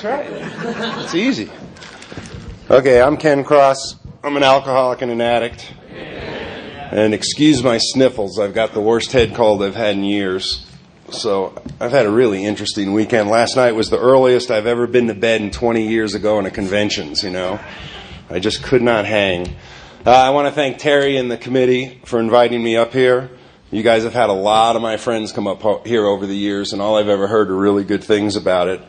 That's right. It's easy. Okay, I'm Ken Cross. I'm an alcoholic and an addict. And excuse my sniffles. I've got the worst head cold I've had in years. So I've had a really interesting weekend. Last night was the earliest I've ever been to bed in 20 years ago in a conventions, you know. I just could not hang. I want to thank Terry and the committee for inviting me up here. You guys have had a lot of my friends come up here over the years, and all I've ever heard are really good things about it.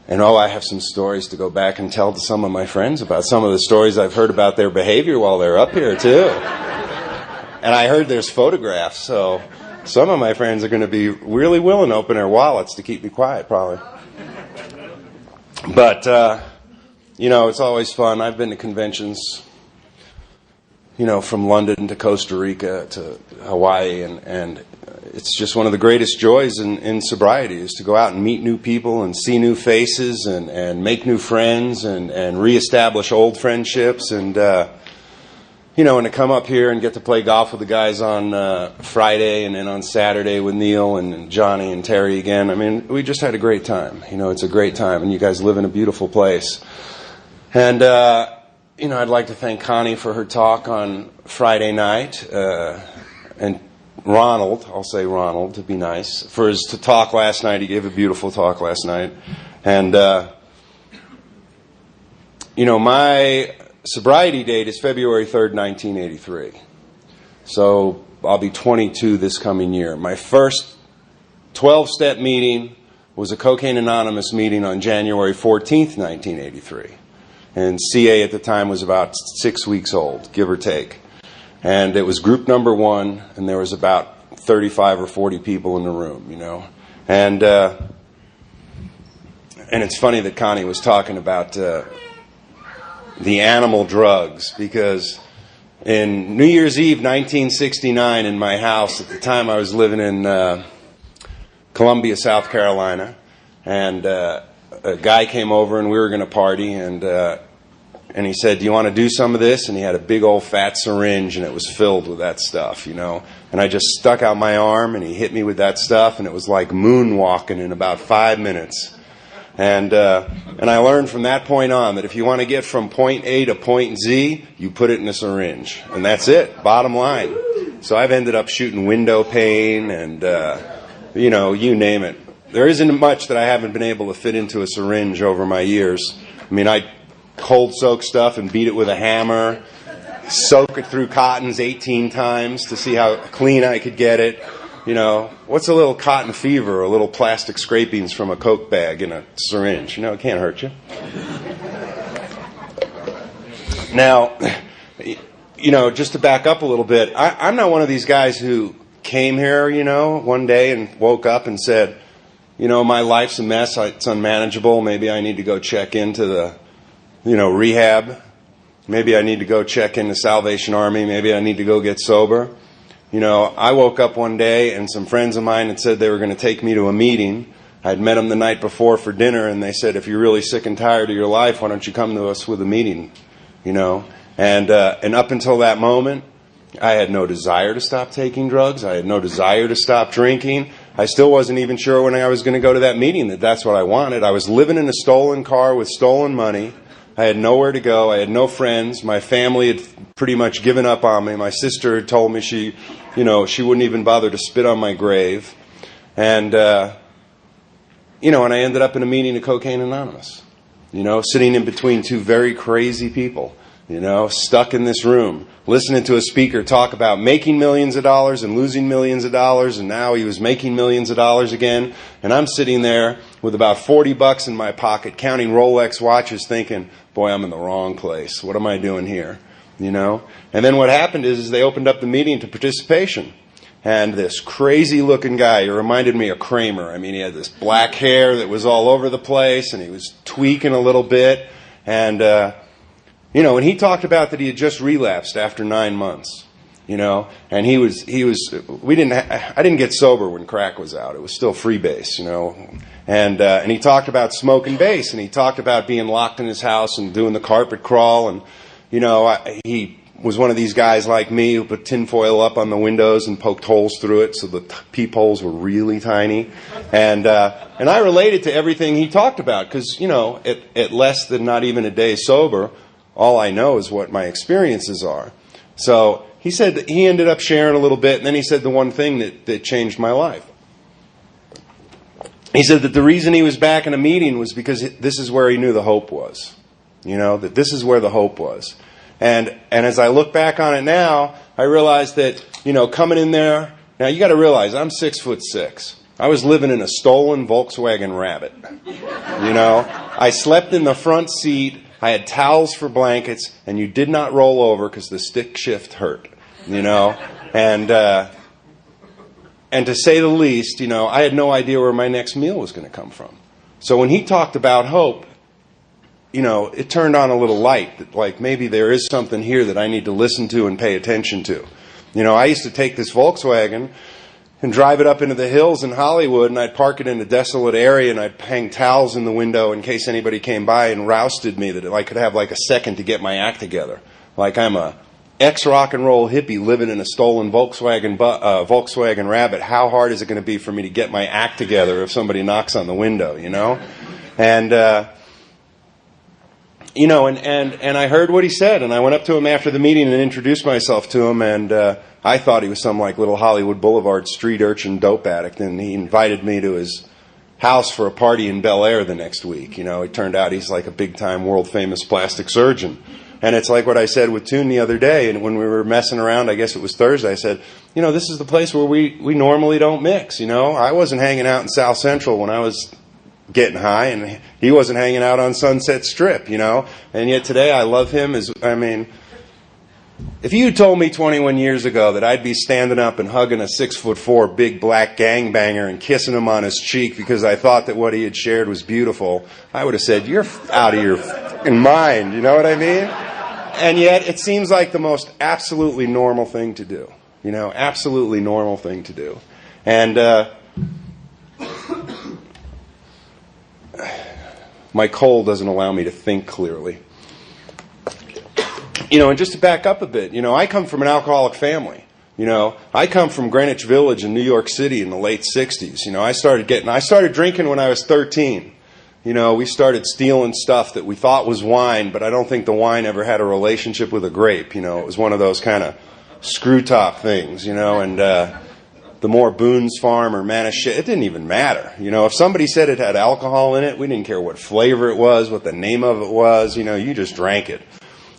And I have some stories to go back and tell to some of my friends about some of the stories I've heard about their behavior while they're up here, too. And I heard there's photographs, so some of my friends are going to be really willing to open their wallets to keep me quiet, probably. But, it's always fun. I've been to conventions, from London to Costa Rica to Hawaii, and it's just one of the greatest joys in sobriety is to go out and meet new people and see new faces and make new friends and reestablish old friendships and to come up here and get to play golf with the guys on Friday and then on Saturday with Neil and Johnny and Terry again. I mean, we just had a great time. It's a great time, and you guys live in a beautiful place. And I'd like to thank Connie for her talk on Friday night, and Ronald, I'll say Ronald to be nice, for his talk last night. He gave a beautiful talk last night. And, my sobriety date is February 3rd, 1983. So I'll be 22 this coming year. My first 12-step meeting was a Cocaine Anonymous meeting on January 14th, 1983. And CA at the time was about 6 weeks old, give or take. And it was group number 1, and there was about 35 or 40 people in the room, And it's funny that Connie was talking about the animal drugs, because in New Year's Eve 1969 in my house, at the time I was living in Columbia, South Carolina, and a guy came over and we were going to party, and he said, "Do you want to do some of this?" And he had a big old fat syringe, and it was filled with that stuff, And I just stuck out my arm, and he hit me with that stuff, and it was like moonwalking in about 5 minutes. And I learned from that point on that if you want to get from point A to point Z, you put it in a syringe. And that's it, bottom line. So I've ended up shooting window pane and, you name it. There isn't much that I haven't been able to fit into a syringe over my years. I mean, I cold soak stuff and beat it with a hammer, soak it through cottons 18 times to see how clean I could get it. What's a little cotton fever or a little plastic scrapings from a Coke bag in a syringe? It can't hurt you. Now, just to back up a little bit, I'm not one of these guys who came here, one day and woke up and said, my life's a mess, it's unmanageable, maybe I need to go check into the rehab. Maybe I need to go check in the Salvation Army. Maybe I need to go get sober. I woke up one day and some friends of mine had said they were going to take me to a meeting. I'd met them the night before for dinner, and they said, "If you're really sick and tired of your life, why don't you come to us with a meeting?" And up until that moment, I had no desire to stop taking drugs. I had no desire to stop drinking. I still wasn't even sure when I was going to go to that meeting that that's what I wanted. I was living in a stolen car with stolen money. I had nowhere to go. I had no friends. My family had pretty much given up on me. My sister had told me she wouldn't even bother to spit on my grave. And I ended up in a meeting of Cocaine Anonymous, sitting in between two very crazy people, stuck in this room, listening to a speaker talk about making millions of dollars and losing millions of dollars, and now he was making millions of dollars again. And I'm sitting there with about $40 in my pocket, counting Rolex watches, thinking, boy, I'm in the wrong place. What am I doing here? And then what happened is they opened up the meeting to participation. And this crazy-looking guy, he reminded me of Kramer. I mean, he had this black hair that was all over the place, and he was tweaking a little bit. And, and he talked about that he had just relapsed after 9 months. And I didn't get sober when crack was out. It was still freebase, And he talked about smoking base, and he talked about being locked in his house and doing the carpet crawl, and he was one of these guys like me who put tinfoil up on the windows and poked holes through it so the peepholes were really tiny. And I related to everything he talked about because, at less than not even a day sober, all I know is what my experiences are. So he said that he ended up sharing a little bit, and then he said the one thing that changed my life. He said that the reason he was back in a meeting was because this is where he knew the hope was. That this is where the hope was. And as I look back on it now, I realize that, coming in there, now you got to realize I'm 6'6". I was living in a stolen Volkswagen Rabbit. I slept in the front seat. I had towels for blankets, and you did not roll over because the stick shift hurt. And to say the least, I had no idea where my next meal was going to come from. So when he talked about hope, it turned on a little light that like maybe there is something here that I need to listen to and pay attention to. I used to take this Volkswagen and drive it up into the hills in Hollywood, and I'd park it in a desolate area, and I'd hang towels in the window in case anybody came by and rousted me that I could have like a second to get my act together. Like I'm a ex-rock and roll hippie living in a stolen Volkswagen Rabbit. How hard is it going to be for me to get my act together if somebody knocks on the window, And and I heard what he said, and I went up to him after the meeting and introduced myself to him, and I thought he was some like little Hollywood Boulevard street urchin dope addict, and he invited me to his house for a party in Bel Air the next week. It turned out he's like a big-time world-famous plastic surgeon. And it's like what I said with Toon the other day, and when we were messing around, I guess it was Thursday, I said, this is the place where we normally don't mix, I wasn't hanging out in South Central when I was getting high, and he wasn't hanging out on Sunset Strip, and yet today I love him if you told me 21 years ago that I'd be standing up and hugging a 6'4" big black gangbanger and kissing him on his cheek because I thought that what he had shared was beautiful, I would have said, you're out of your fucking mind, you know what I mean? And yet it seems like the most absolutely normal thing to do, absolutely normal thing to do. And my cold doesn't allow me to think clearly. And just to back up a bit, I come from an alcoholic family. I come from Greenwich Village in New York City in the late 60s. I started drinking when I was 13. We started stealing stuff that we thought was wine, but I don't think the wine ever had a relationship with a grape. It was one of those kind of screw top things, and the more Boone's Farm or Manischewitz, it didn't even matter. If somebody said it had alcohol in it, we didn't care what flavor it was, what the name of it was, you just drank it.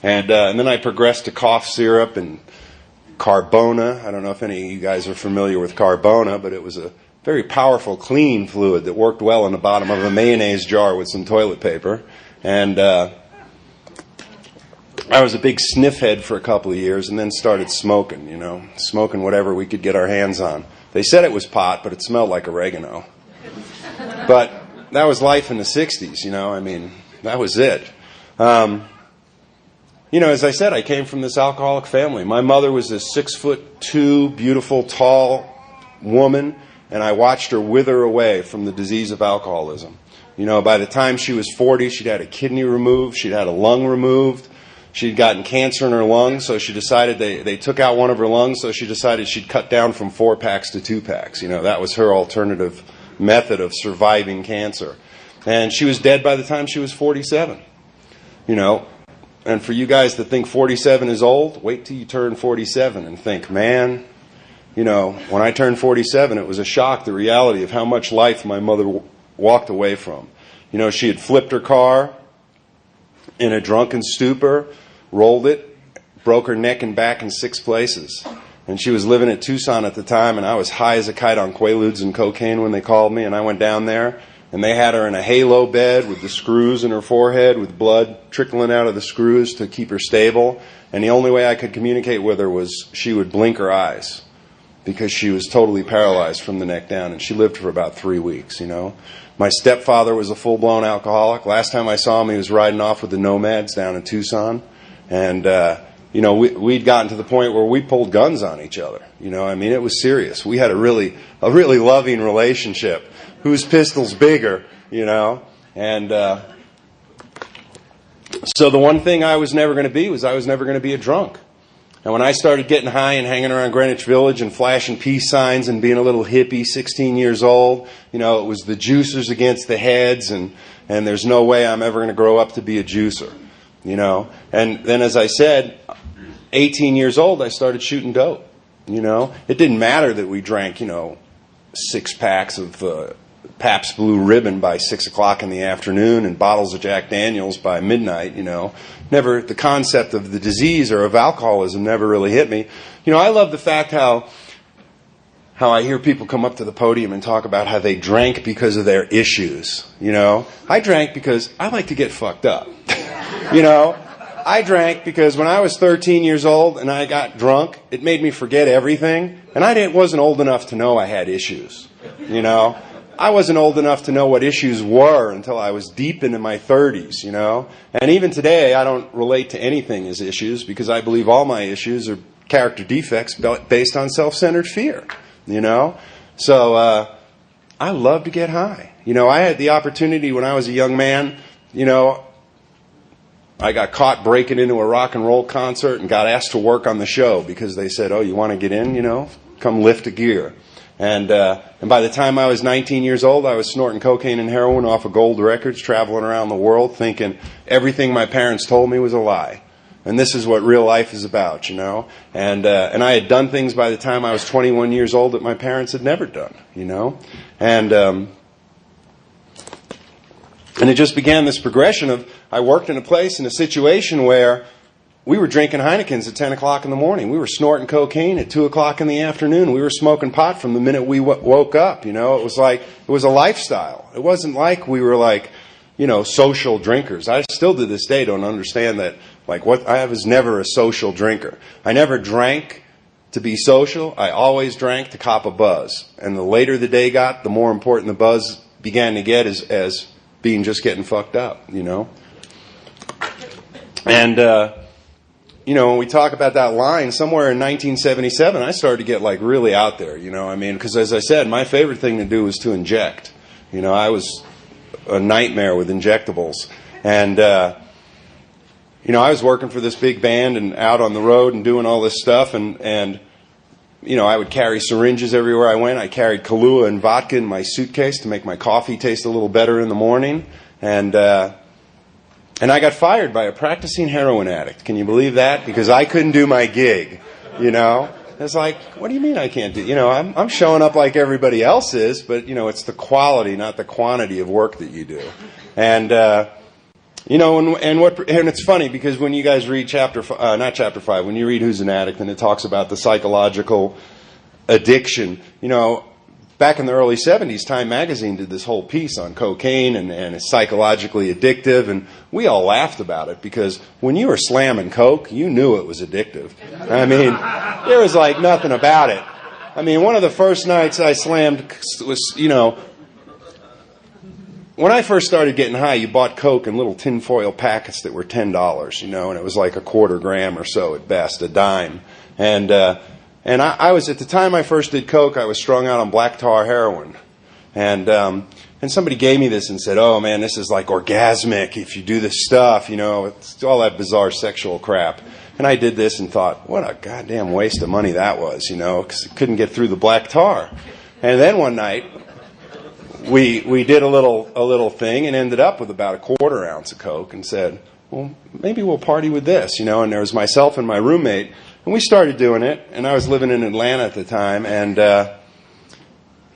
And then I progressed to cough syrup and Carbona. I don't know if any of you guys are familiar with Carbona, but it was a very powerful cleaning fluid that worked well in the bottom of a mayonnaise jar with some toilet paper. And I was a big sniff head for a couple of years and then started smoking, smoking whatever we could get our hands on. They said it was pot, but it smelled like oregano. But that was life in the 60s, that was it. As I said, I came from this alcoholic family. My mother was a 6'2", beautiful, tall woman, and I watched her wither away from the disease of alcoholism. By the time she was 40, she'd had a kidney removed, she'd had a lung removed, she'd gotten cancer in her lungs, so she decided they took out one of her lungs, so she decided she'd cut down from 4-packs to 2-packs. That was her alternative method of surviving cancer. And she was dead by the time she was 47. And for you guys that think 47 is old, wait till you turn 47 and think, man, when I turned 47, it was a shock, the reality of how much life my mother walked away from. She had flipped her car in a drunken stupor, rolled it, broke her neck and back in 6 places. And she was living at Tucson at the time, and I was high as a kite on Quaaludes and cocaine when they called me, and I went down there. And they had her in a halo bed with the screws in her forehead with blood trickling out of the screws to keep her stable. And the only way I could communicate with her was she would blink her eyes because she was totally paralyzed from the neck down. And she lived for about 3 weeks, My stepfather was a full-blown alcoholic. Last time I saw him, he was riding off with the Nomads down in Tucson. And, we'd gotten to the point where we pulled guns on each other. It was serious. We had a really loving relationship. Whose pistol's bigger, And so the one thing I was never going to be was I was never going to be a drunk. And when I started getting high and hanging around Greenwich Village and flashing peace signs and being a little hippie, 16 years old, it was the juicers against the heads, and there's no way I'm ever going to grow up to be a juicer, And then, as I said, 18 years old, I started shooting dope, It didn't matter that we drank, 6 packs of Pabst Blue Ribbon by 6 o'clock in the afternoon and bottles of Jack Daniels by midnight, Never, the concept of the disease or of alcoholism never really hit me. I love the fact how I hear people come up to the podium and talk about how they drank because of their issues, I drank because I like to get fucked up, I drank because when I was 13 years old and I got drunk, it made me forget everything, and I wasn't old enough to know I had issues, I wasn't old enough to know what issues were until I was deep into my 30s, And even today, I don't relate to anything as issues because I believe all my issues are character defects based on self-centered fear, So I love to get high. I had the opportunity when I was a young man, I got caught breaking into a rock and roll concert and got asked to work on the show because they said, "Oh, you want to get in? Come lift a gear." And by the time I was 19 years old, I was snorting cocaine and heroin off of gold records, traveling around the world, thinking everything my parents told me was a lie. And this is what real life is about, And I had done things by the time I was 21 years old that my parents had never done, And it just began this progression of I worked in a place in a situation where we were drinking Heinekens at 10 o'clock in the morning. We were snorting cocaine at 2 o'clock in the afternoon. We were smoking pot from the minute we woke up. It was a lifestyle. It wasn't like we were social drinkers. I still to this day don't understand that. I was never a social drinker. I never drank to be social. I always drank to cop a buzz. And the later the day got, the more important the buzz began to get as being just getting fucked up, And, when we talk about that line, somewhere in 1977, I started to get really out there, because as I said, my favorite thing to do was to inject. I was a nightmare with injectables. And, I was working for this big band and out on the road and doing all this stuff. And I would carry syringes everywhere I went. I carried Kahlua and vodka in my suitcase to make my coffee taste a little better in the morning. And I got fired by a practicing heroin addict. Can you believe that? Because I couldn't do my gig, It's like, what do you mean I can't do? I'm showing up like everybody else is, but, it's the quality, not the quantity of work that you do. And, and it's funny because when you guys read not chapter 5, when you read Who's an Addict and it talks about the psychological addiction, back in the early 70s, Time Magazine did this whole piece on cocaine and it's psychologically addictive, and we all laughed about it because when you were slamming coke, you knew it was addictive. I mean, there was nothing about it. I mean, one of the first nights I slammed was, when I first started getting high, you bought coke in little tinfoil packets that were $10, and it was like a quarter gram or so at best, a dime. And I was, at the time I first did coke, I was strung out on black tar heroin. And somebody gave me this and said, "Oh man, this is orgasmic if you do this stuff, it's all that bizarre sexual crap." And I did this and thought, what a goddamn waste of money that was, because I couldn't get through the black tar. And then one night, we did a little thing and ended up with about a quarter ounce of coke and said, well, maybe we'll party with this, and there was myself and my roommate. And we started doing it, and I was living in Atlanta at the time, and,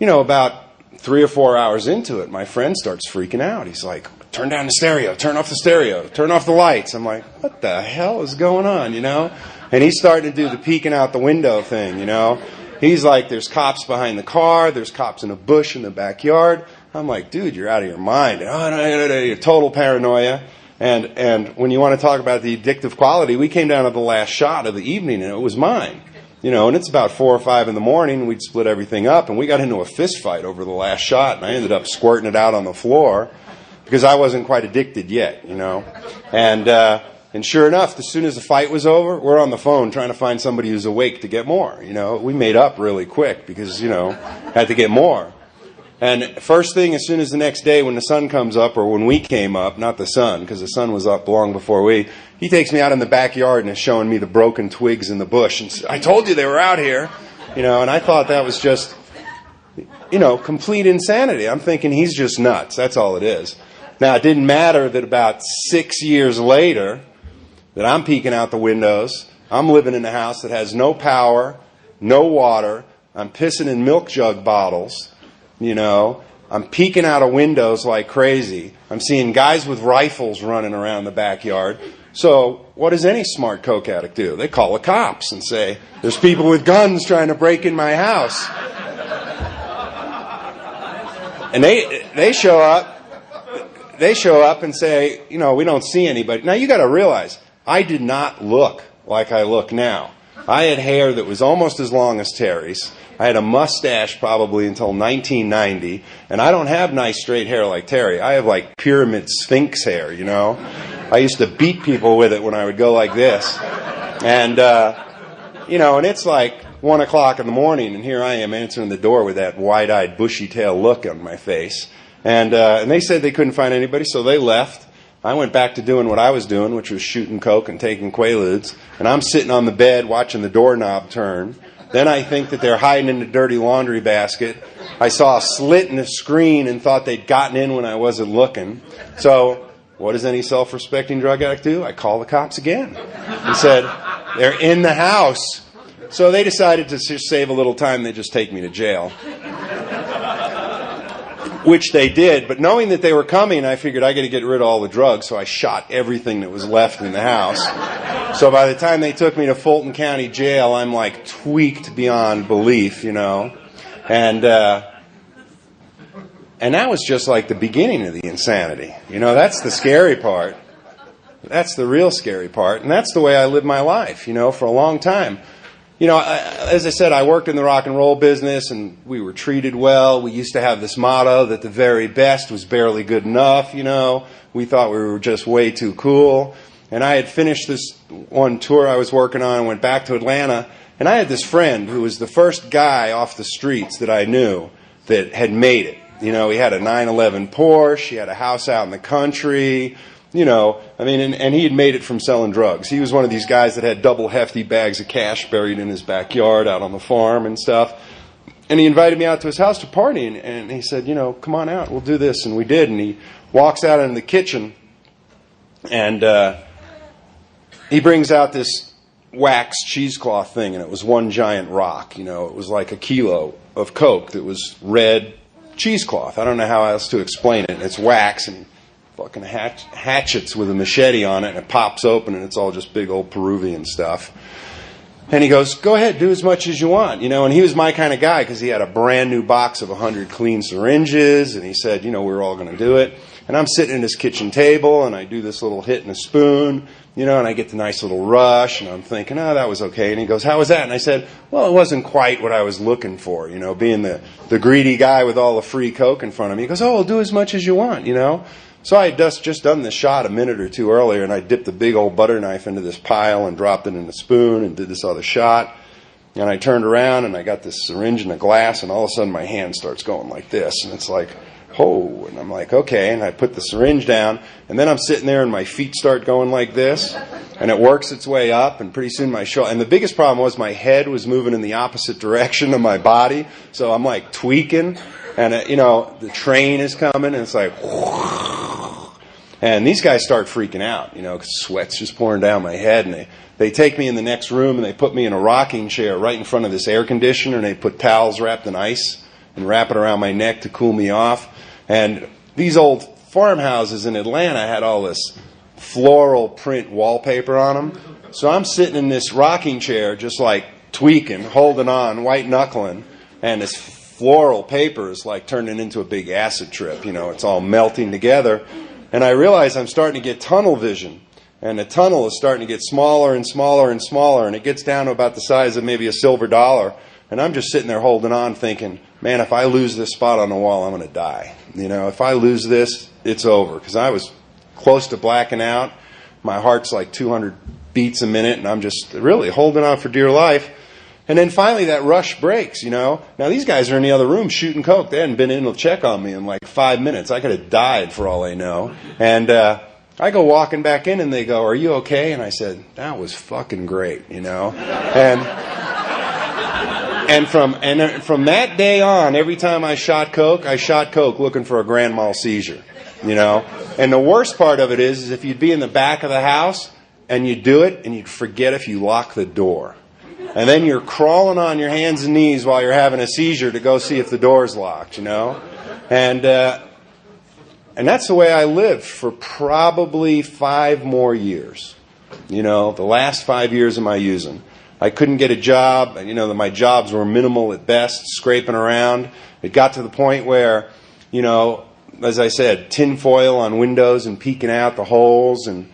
about 3 or 4 hours into it, my friend starts freaking out. He's like, "Turn down the stereo, turn off the stereo, turn off the lights." I'm like, what the hell is going on, And he's starting to do the peeking out the window thing, He's like, there's cops behind the car, there's cops in a bush in the backyard. I'm like, dude, you're out of your mind. Oh, no, total paranoia. And when you want to talk about the addictive quality, we came down to the last shot of the evening, and it was mine. And it's about 4 or 5 in the morning. We'd split everything up, and we got into a fist fight over the last shot, and I ended up squirting it out on the floor because I wasn't quite addicted yet, And sure enough, as soon as the fight was over, we're on the phone trying to find somebody who's awake to get more. We made up really quick because, had to get more. And first thing, as soon as the next day when the sun comes up, or when we came up, not the sun, because the sun was up long before he takes me out in the backyard and is showing me the broken twigs in the bush. And I told you they were out here, and I thought that was just, complete insanity. I'm thinking he's just nuts. That's all it is. Now, it didn't matter that about 6 years later that I'm peeking out the windows. I'm living in a house that has no power, no water. I'm pissing in milk jug bottles. I'm peeking out of windows like crazy. I'm seeing guys with rifles running around the backyard. So what does any smart coke addict do? They call the cops and say, there's people with guns trying to break in my house. And they show up. They show up and say, we don't see anybody. Now, you got to realize, I did not look like I look now. I had hair that was almost as long as Terry's. I had a mustache probably until 1990, and I don't have nice straight hair like Terry. I have like pyramid sphinx hair, I used to beat people with it when I would go like this. And, and it's like 1 o'clock in the morning, and here I am answering the door with that wide-eyed, bushy-tailed look on my face. And they said they couldn't find anybody, so they left. I went back to doing what I was doing, which was shooting coke and taking Quaaludes. And I'm sitting on the bed watching the doorknob turn. Then I think that they're hiding in the dirty laundry basket. I saw a slit in the screen and thought they'd gotten in when I wasn't looking. So what does any self-respecting drug addict do? I call the cops again and said, they're in the house. So they decided to save a little time. They just take me to jail. Which they did, but knowing that they were coming, I figured I got to get rid of all the drugs, so I shot everything that was left in the house. So by the time they took me to Fulton County Jail, I'm like tweaked beyond belief, And that was just like the beginning of the insanity. That's the scary part. That's the real scary part, and that's the way I lived my life, for a long time. As I said, I worked in the rock and roll business, and we were treated well. We used to have this motto that the very best was barely good enough, We thought we were just way too cool. And I had finished this one tour I was working on and went back to Atlanta, and I had this friend who was the first guy off the streets that I knew that had made it. He had a 911 Porsche, he had a house out in the country, and he had made it from selling drugs. He was one of these guys that had double hefty bags of cash buried in his backyard out on the farm and stuff. And he invited me out to his house to party, and he said, come on out, we'll do this. And we did, and he walks out into the kitchen, and he brings out this wax cheesecloth thing, and it was one giant rock. It was like a kilo of coke that was red cheesecloth. I don't know how else to explain it. It's wax, and fucking hatchets with a machete on it, and it pops open, and it's all just big old Peruvian stuff. And he goes, go ahead, do as much as you want. And he was my kind of guy because he had a brand new box of 100 clean syringes, and he said, we were all going to do it. And I'm sitting at his kitchen table, and I do this little hit in a spoon, and I get the nice little rush, and I'm thinking, oh, that was okay. And he goes, how was that? And I said, well, it wasn't quite what I was looking for, being the greedy guy with all the free coke in front of me. He goes, oh, well, do as much as you want, So I had just done this shot a minute or two earlier, and I dipped a big old butter knife into this pile and dropped it in a spoon and did this other shot. And I turned around, and I got this syringe and a glass, and all of a sudden my hand starts going like this. And it's like, oh, and I'm like, okay. And I put the syringe down, and then I'm sitting there, and my feet start going like this. And it works its way up, and pretty soon my shoulder. And the biggest problem was my head was moving in the opposite direction of my body. So I'm like tweaking, and the train is coming, and it's like, and these guys start freaking out, because sweat's just pouring down my head. And they take me in the next room, and they put me in a rocking chair right in front of this air conditioner, and they put towels wrapped in ice and wrap it around my neck to cool me off. And these old farmhouses in Atlanta had all this floral print wallpaper on them. So I'm sitting in this rocking chair just like tweaking, holding on, white knuckling, and this floral paper is like turning into a big acid trip. It's all melting together. And I realize I'm starting to get tunnel vision. And the tunnel is starting to get smaller and smaller and smaller, and it gets down to about the size of maybe a silver dollar. And I'm just sitting there holding on thinking, man, if I lose this spot on the wall, I'm going to die. If I lose this, it's over. Because I was close to blacking out. My heart's like 200 beats a minute, and I'm just really holding on for dear life. And then finally that rush breaks, Now these guys are in the other room shooting coke. They hadn't been in to check on me in like 5 minutes. I could have died for all they know. And I go walking back in and they go, "Are you okay?" And I said, "That was fucking great, And from that day on, every time I shot coke looking for a grand mal seizure, And the worst part of it is if you'd be in the back of the house and you'd do it and you'd forget if you lock the door. And then you're crawling on your hands and knees while you're having a seizure to go see if the door's locked, And that's the way I lived for probably 5 more years. The last 5 years of my using. I couldn't get a job. My jobs were minimal at best, scraping around. It got to the point where, as I said, tin foil on windows and peeking out the holes. And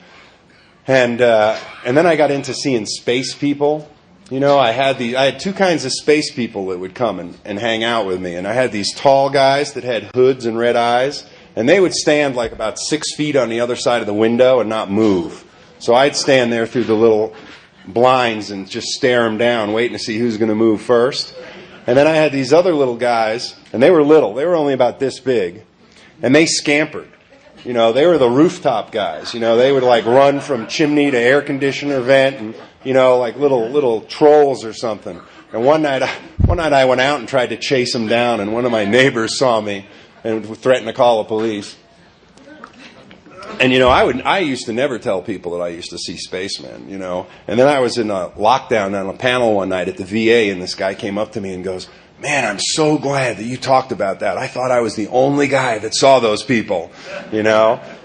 then I got into seeing space people. I had 2 kinds of space people that would come and hang out with me. And I had these tall guys that had hoods and red eyes. And they would stand like about 6 feet on the other side of the window and not move. So I'd stand there through the little blinds and just stare them down, waiting to see who's going to move first. And then I had these other little guys, and they were little. They were only about this big. And they scampered. They were the rooftop guys. They would like run from chimney to air conditioner vent and, like little trolls or something. And one night I went out and tried to chase them down, and one of my neighbors saw me and threatened to call the police. And, I used to never tell people that I used to see spacemen, And then I was in a lockdown on a panel one night at the VA, and this guy came up to me and goes, "Man, I'm so glad that you talked about that. I thought I was the only guy that saw those people,"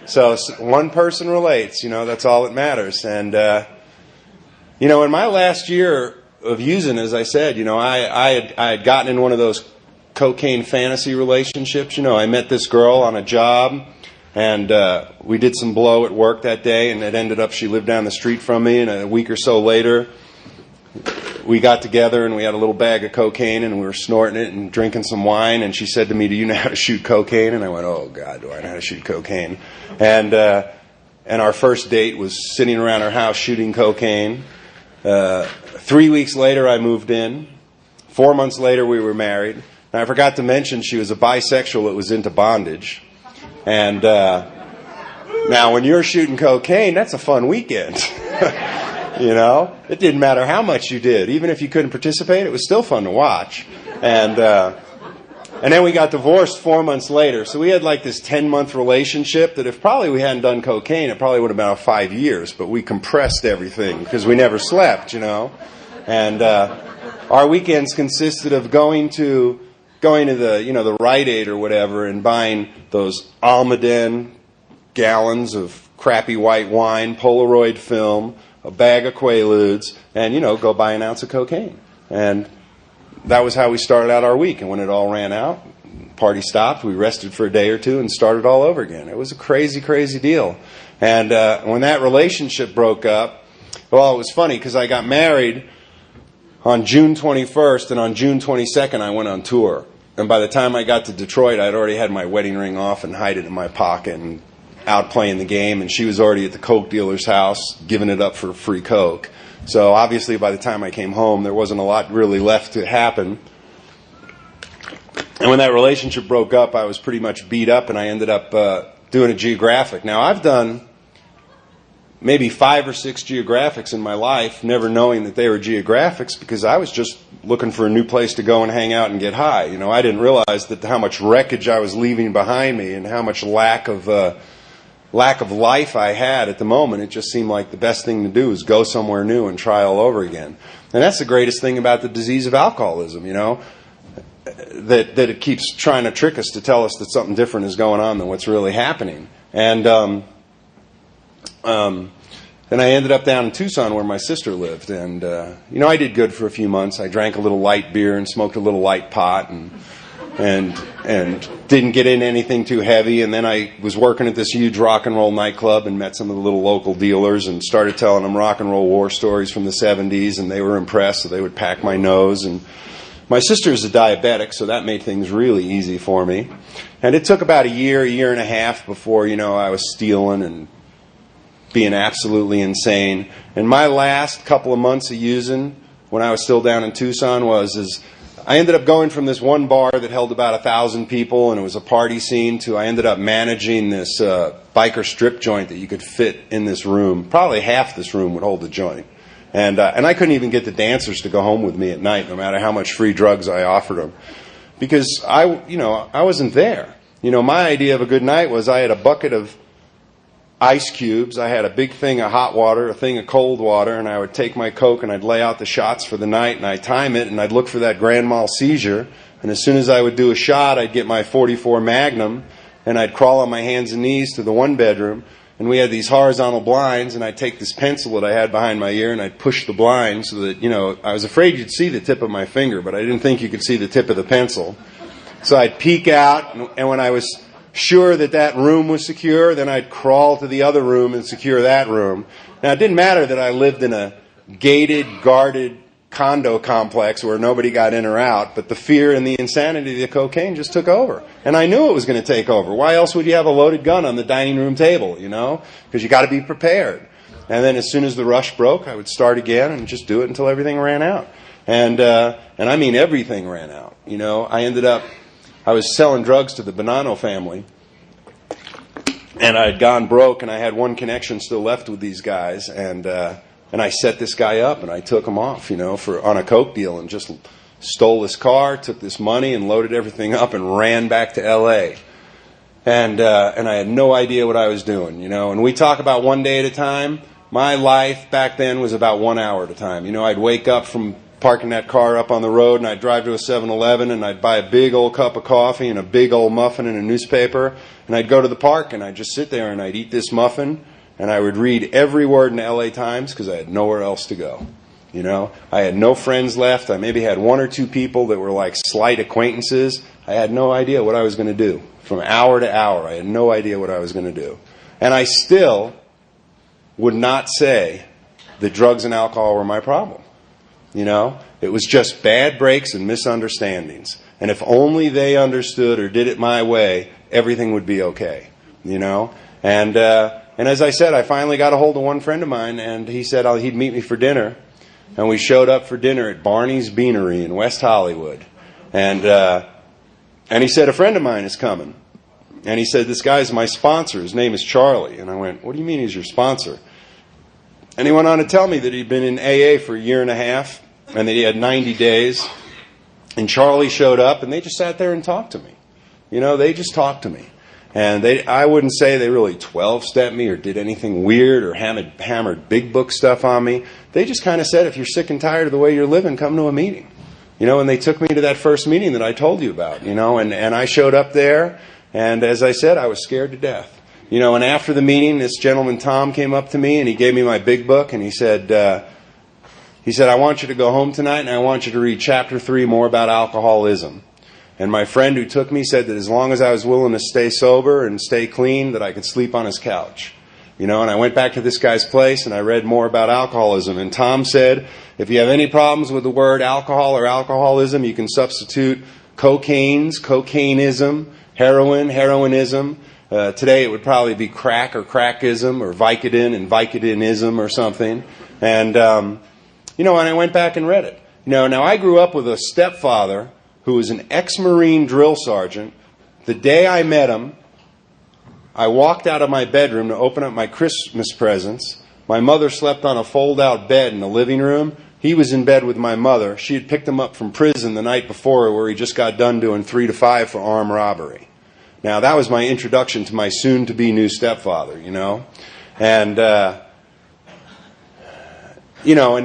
So one person relates, that's all that matters. And, in my last year of using, as I said, I had gotten in one of those cocaine fantasy relationships. I met this girl on a job, and we did some blow at work that day, and it ended up she lived down the street from me, and a week or so later we got together and we had a little bag of cocaine and we were snorting it and drinking some wine, and she said to me, "Do you know how to shoot cocaine?" And I went, "Oh God, do I know how to shoot cocaine?" And our first date was sitting around her house shooting cocaine. 3 weeks later I moved in. 4 months later we were married. And I forgot to mention she was a bisexual that was into bondage. And now when you're shooting cocaine, that's a fun weekend. It didn't matter how much you did. Even if you couldn't participate, it was still fun to watch. And then we got divorced 4 months later. So we had like this 10-month relationship that if probably we hadn't done cocaine, it probably would have been about 5 years. But we compressed everything because we never slept, And our weekends consisted of going to the Rite Aid or whatever and buying those Almaden gallons of crappy white wine, Polaroid film, a bag of Quaaludes, and, go buy an ounce of cocaine. And that was how we started out our week. And when it all ran out, party stopped, we rested for a day or two and started all over again. It was a crazy, crazy deal. And when that relationship broke up, well, it was funny because I got married on June 21st, and on June 22nd I went on tour. And by the time I got to Detroit, I'd already had my wedding ring off and hid it in my pocket and out playing the game. And she was already at the coke dealer's house giving it up for free coke. So obviously by the time I came home, there wasn't a lot really left to happen. And when that relationship broke up, I was pretty much beat up, and I ended up doing a geographic. Now, I've done maybe 5 or 6 geographics in my life, never knowing that they were geographics, because I was just looking for a new place to go and hang out and get high. I didn't realize that how much wreckage I was leaving behind me and how much lack of life I had at the moment. It just seemed like the best thing to do was go somewhere new and try all over again. And that's the greatest thing about the disease of alcoholism, that it keeps trying to trick us to tell us that something different is going on than what's really happening. And then I ended up down in Tucson where my sister lived. And, I did good for a few months. I drank a little light beer and smoked a little light pot and didn't get in anything too heavy. And then I was working at this huge rock and roll nightclub and met some of the little local dealers and started telling them rock and roll war stories from the 70s. And they were impressed, so they would pack my nose. And my sister's a diabetic, so that made things really easy for me. And it took about a year and a half before, I was stealing and being absolutely insane. And my last couple of months of using, when I was still down in Tucson is I ended up going from this one bar that held about 1,000 people and it was a party scene to I ended up managing this biker strip joint that you could fit in this room. Probably half this room would hold the joint. And I couldn't even get the dancers to go home with me at night, no matter how much free drugs I offered them, because I wasn't there. My idea of a good night was I had a bucket of ice cubes, I had a big thing of hot water, a thing of cold water, and I would take my Coke and I'd lay out the shots for the night, and I'd time it, and I'd look for that grand mal seizure, and as soon as I would do a shot, I'd get my .44 Magnum, and I'd crawl on my hands and knees to the one bedroom. And we had these horizontal blinds, and I'd take this pencil that I had behind my ear, and I'd push the blind so that, I was afraid you'd see the tip of my finger, but I didn't think you could see the tip of the pencil. So I'd peek out, and when I was sure that room was secure, then I'd crawl to the other room and secure that room. Now, it didn't matter that I lived in a gated, guarded condo complex where nobody got in or out, but the fear and the insanity of the cocaine just took over. And I knew it was going to take over. Why else would you have a loaded gun on the dining room table, Because you got to be prepared. And then as soon as the rush broke, I would start again and just do it until everything ran out. And I mean everything ran out. I was selling drugs to the Bonanno family, and I had gone broke, and I had one connection still left with these guys, and I set this guy up, and I took him off, on a coke deal, and just stole his car, took this money, and loaded everything up, and ran back to L.A. And I had no idea what I was doing, And we talk about one day at a time. My life back then was about 1 hour at a time. I'd wake up from parking that car up on the road, and I'd drive to a 7-Eleven, and I'd buy a big old cup of coffee and a big old muffin and a newspaper, and I'd go to the park, and I'd just sit there, and I'd eat this muffin, and I would read every word in the LA Times because I had nowhere else to go. I had no friends left. I maybe had one or two people that were like slight acquaintances. I had no idea what I was going to do. From hour to hour, I had no idea what I was going to do. And I still would not say that drugs and alcohol were my problem. It was just bad breaks and misunderstandings. And if only they understood or did it my way, everything would be okay. And as I said, I finally got a hold of one friend of mine, and he said he'd meet me for dinner. And we showed up for dinner at Barney's Beanery in West Hollywood. And he said, a friend of mine is coming. And he said, this guy's my sponsor. His name is Charlie. And I went, what do you mean he's your sponsor? And he went on to tell me that he'd been in AA for a year and a half, and that he had 90 days. And Charlie showed up, and they just sat there and talked to me. They just talked to me. And I wouldn't say they really 12-stepped me or did anything weird or hammered big book stuff on me. They just kind of said, if you're sick and tired of the way you're living, come to a meeting. And they took me to that first meeting that I told you about, and I showed up there, and as I said, I was scared to death. And after the meeting, this gentleman, Tom, came up to me, and he gave me my big book, and he said, I want you to go home tonight, and I want you to read chapter 3 more about alcoholism. And my friend who took me said that as long as I was willing to stay sober and stay clean, that I could sleep on his couch. And I went back to this guy's place, and I read more about alcoholism. And Tom said, if you have any problems with the word alcohol or alcoholism, you can substitute cocainism, heroin, heroinism. Today it would probably be crack or crackism, or Vicodin and Vicodinism or something. And, and I went back and read it. Now I grew up with a stepfather who was an ex-Marine drill sergeant. The day I met him, I walked out of my bedroom to open up my Christmas presents. My mother slept on a fold-out bed in the living room. He was in bed with my mother. She had picked him up from prison the night before, where he just got done doing 3 to 5 for armed robbery. Now, that was my introduction to my soon-to-be new stepfather, And,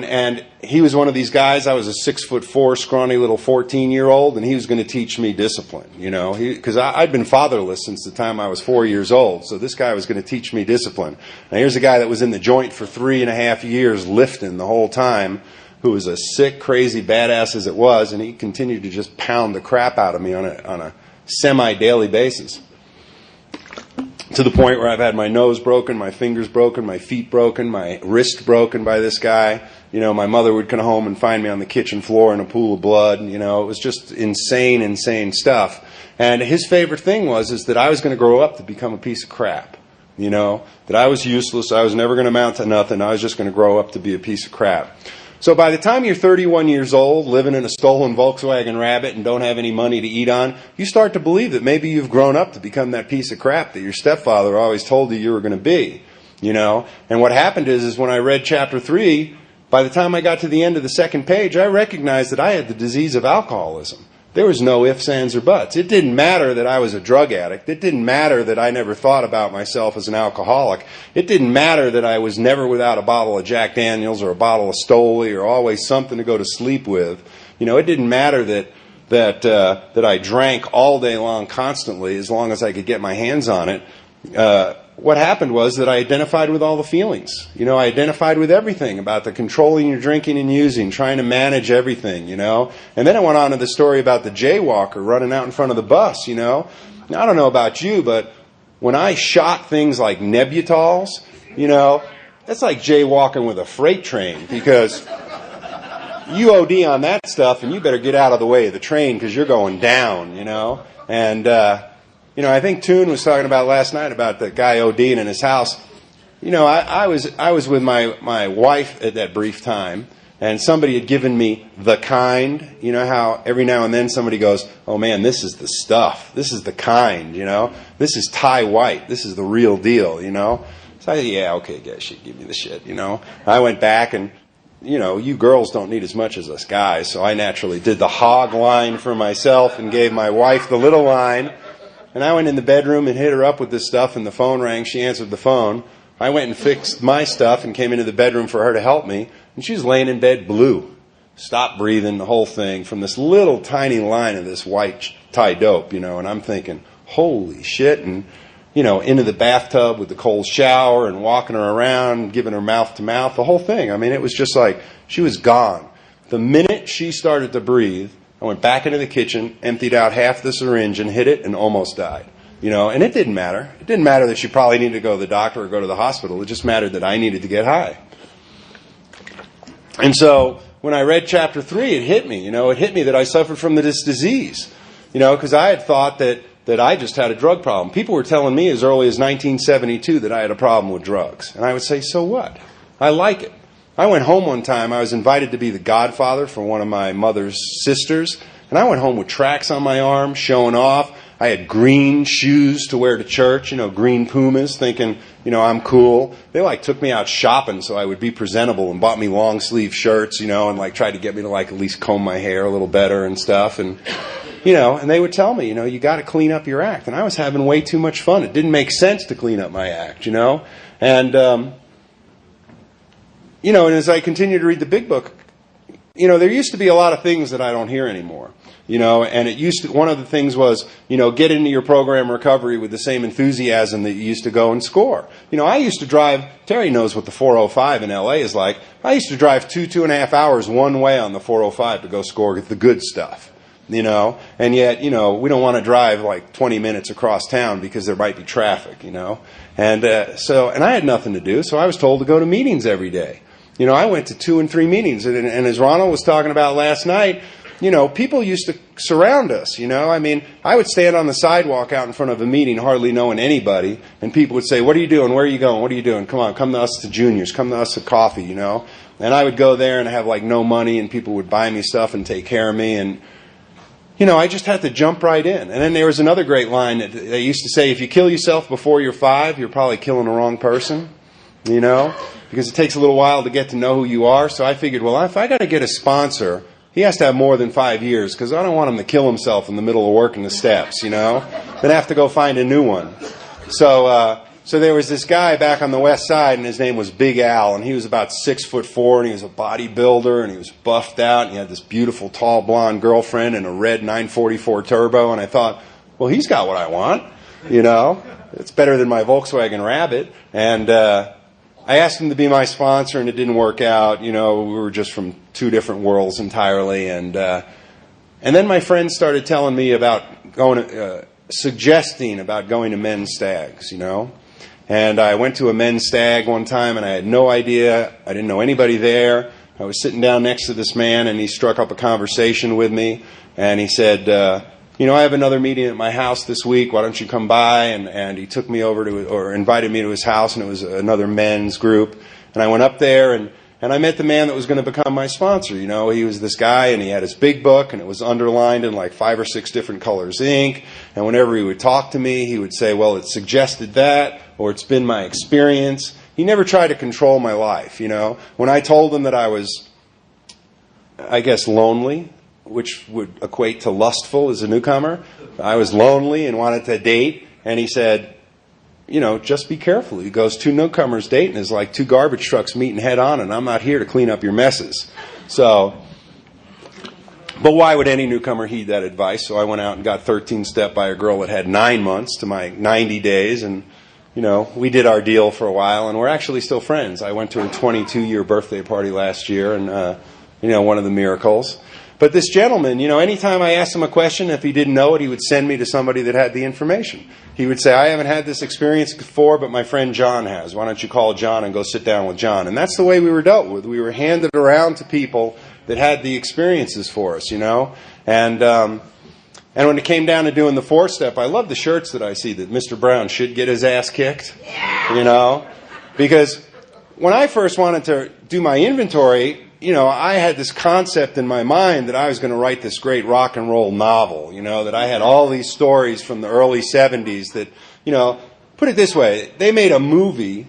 and he was one of these guys. I was a 6'4", scrawny little 14-year-old, and he was going to teach me discipline, because I'd been fatherless since the time I was 4 years old. So this guy was going to teach me discipline. Now, here's a guy that was in the joint for 3.5 years, lifting the whole time, who was a sick, crazy badass as it was, and he continued to just pound the crap out of me on a semi-daily basis, to the point where I've had my nose broken, my fingers broken, my feet broken, my wrist broken by this guy. My mother would come home and find me on the kitchen floor in a pool of blood. It was just insane stuff. And his favorite thing was that I was going to grow up to become a piece of crap. That I was useless. I was never going to amount to nothing. I was just going to grow up to be a piece of crap. So by the time you're 31 years old, living in a stolen Volkswagen Rabbit and don't have any money to eat on, you start to believe that maybe you've grown up to become that piece of crap that your stepfather always told you were going to be. And what happened is when I read chapter 3, by the time I got to the end of the second page, I recognized that I had the disease of alcoholism. There was no ifs, ands, or buts. It didn't matter that I was a drug addict. It didn't matter that I never thought about myself as an alcoholic. It didn't matter that I was never without a bottle of Jack Daniels or a bottle of Stoli or always something to go to sleep with. It didn't matter that I drank all day long constantly as long as I could get my hands on it. What happened was that I identified with all the feelings. I identified with everything about the controlling your drinking and using, trying to manage everything, And then I went on to the story about the jaywalker running out in front of the bus, Now, I don't know about you, but when I shot things like Nebutols, that's like jaywalking with a freight train, because you OD on that stuff and you better get out of the way of the train because you're going down, And, I think Toon was talking about last night about the guy ODing in his house. I was with my wife at that brief time, and somebody had given me The Kind. How every now and then somebody goes, "Oh man, this is the stuff. This is The Kind. This is Ty White. This is the real deal." So I said, "Yeah, okay, guys, she give me the shit." I went back and. You girls don't need as much as us guys, so I naturally did the hog line for myself and gave my wife the little line. And I went in the bedroom and hit her up with this stuff, and the phone rang. She answered the phone. I went and fixed my stuff and came into the bedroom for her to help me. And she was laying in bed blue. Stopped breathing, the whole thing, from this little tiny line of this white Thai dope, And I'm thinking, holy shit. And, into the bathtub with the cold shower and walking her around, giving her mouth to mouth, the whole thing. It was just like she was gone. The minute she started to breathe, I went back into the kitchen, emptied out half the syringe and hit it and almost died. And it didn't matter. It didn't matter that she probably needed to go to the doctor or go to the hospital. It just mattered that I needed to get high. And so when I read chapter 3, it hit me. It hit me that I suffered from this disease. Because I had thought that I just had a drug problem. People were telling me as early as 1972 that I had a problem with drugs. And I would say, so what? I like it. I went home one time. I was invited to be the godfather for one of my mother's sisters. And I went home with tracks on my arm, showing off. I had green shoes to wear to church, green Pumas, thinking, I'm cool. They took me out shopping so I would be presentable and bought me long sleeve shirts, and tried to get me to at least comb my hair a little better and stuff. And, and they would tell me, you got to clean up your act. And I was having way too much fun. It didn't make sense to clean up my act, And, and as I continue to read the big book, there used to be a lot of things that I don't hear anymore. And one of the things was, get into your program recovery with the same enthusiasm that you used to go and score. I used to drive, Terry knows what the 405 in LA is like. I used to drive 2.5 hours one way on the 405 to go score the good stuff. And yet, we don't want to drive 20 minutes across town because there might be traffic, And I had nothing to do, so I was told to go to meetings every day. I went to 2 and 3 meetings, and as Ronald was talking about last night, people used to surround us, I would stand on the sidewalk out in front of a meeting, hardly knowing anybody, and people would say, "What are you doing? Where are you going? What are you doing? Come on, come to us to Juniors, come to us to coffee," And I would go there and have no money, and people would buy me stuff and take care of me, and I just had to jump right in. And then there was another great line that they used to say, if you kill yourself before you're 5, you're probably killing the wrong person, because it takes a little while to get to know who you are. So I figured, well, if I got to get a sponsor, he has to have more than 5 years, because I don't want him to kill himself in the middle of working the steps, Then have to go find a new one. So there was this guy back on the west side, and his name was Big Al, and he was about 6'4", and he was a bodybuilder, and he was buffed out, and he had this beautiful, tall, blonde girlfriend and a red 944 Turbo, and I thought, well, he's got what I want, It's better than my Volkswagen Rabbit, and I asked him to be my sponsor, and it didn't work out. We were just from 2 different worlds entirely, and then my friends started telling me about suggesting about going to men's stags, And I went to a men's stag one time, and I had no idea. I didn't know anybody there. I was sitting down next to this man, and he struck up a conversation with me. And he said, I have another meeting at my house this week. Why don't you come by? And he took me over or invited me to his house, and it was another men's group. And I went up there, and And I met the man that was going to become my sponsor. You know, he was this guy, and he had his big book, and it was underlined in like 5 or 6 different colors ink. And whenever he would talk to me, he would say, well, it suggested that, or it's been my experience. He never tried to control my life, you know. When I told him that I was, I guess, lonely, which would equate to lustful as a newcomer, I was lonely and wanted to date, and he said, you know, just be careful. He goes, 2 newcomers dating is like 2 garbage trucks meeting head on, and I'm not here to clean up your messes. So, but why would any newcomer heed that advice? So I went out and got 13-step by a girl that had 9 months to my 90 days, and, you know, we did our deal for a while, and we're actually still friends. I went to her 22-year birthday party last year, and, you know, one of the miracles. But this gentleman, you know, anytime I asked him a question, if he didn't know it, he would send me to somebody that had the information. He would say, I haven't had this experience before, but my friend John has. Why don't you call John and go sit down with John? And that's the way we were dealt with. We were handed around to people that had the experiences for us, you know. And when it came down to doing the 4-step, I love the shirts that I see that Mr. Brown should get his ass kicked, you know. Because when I first wanted to do my inventory, you know, I had this concept in my mind that I was going to write this great rock and roll novel, you know, that I had all these stories from the early 70s that, you know, put it this way, they made a movie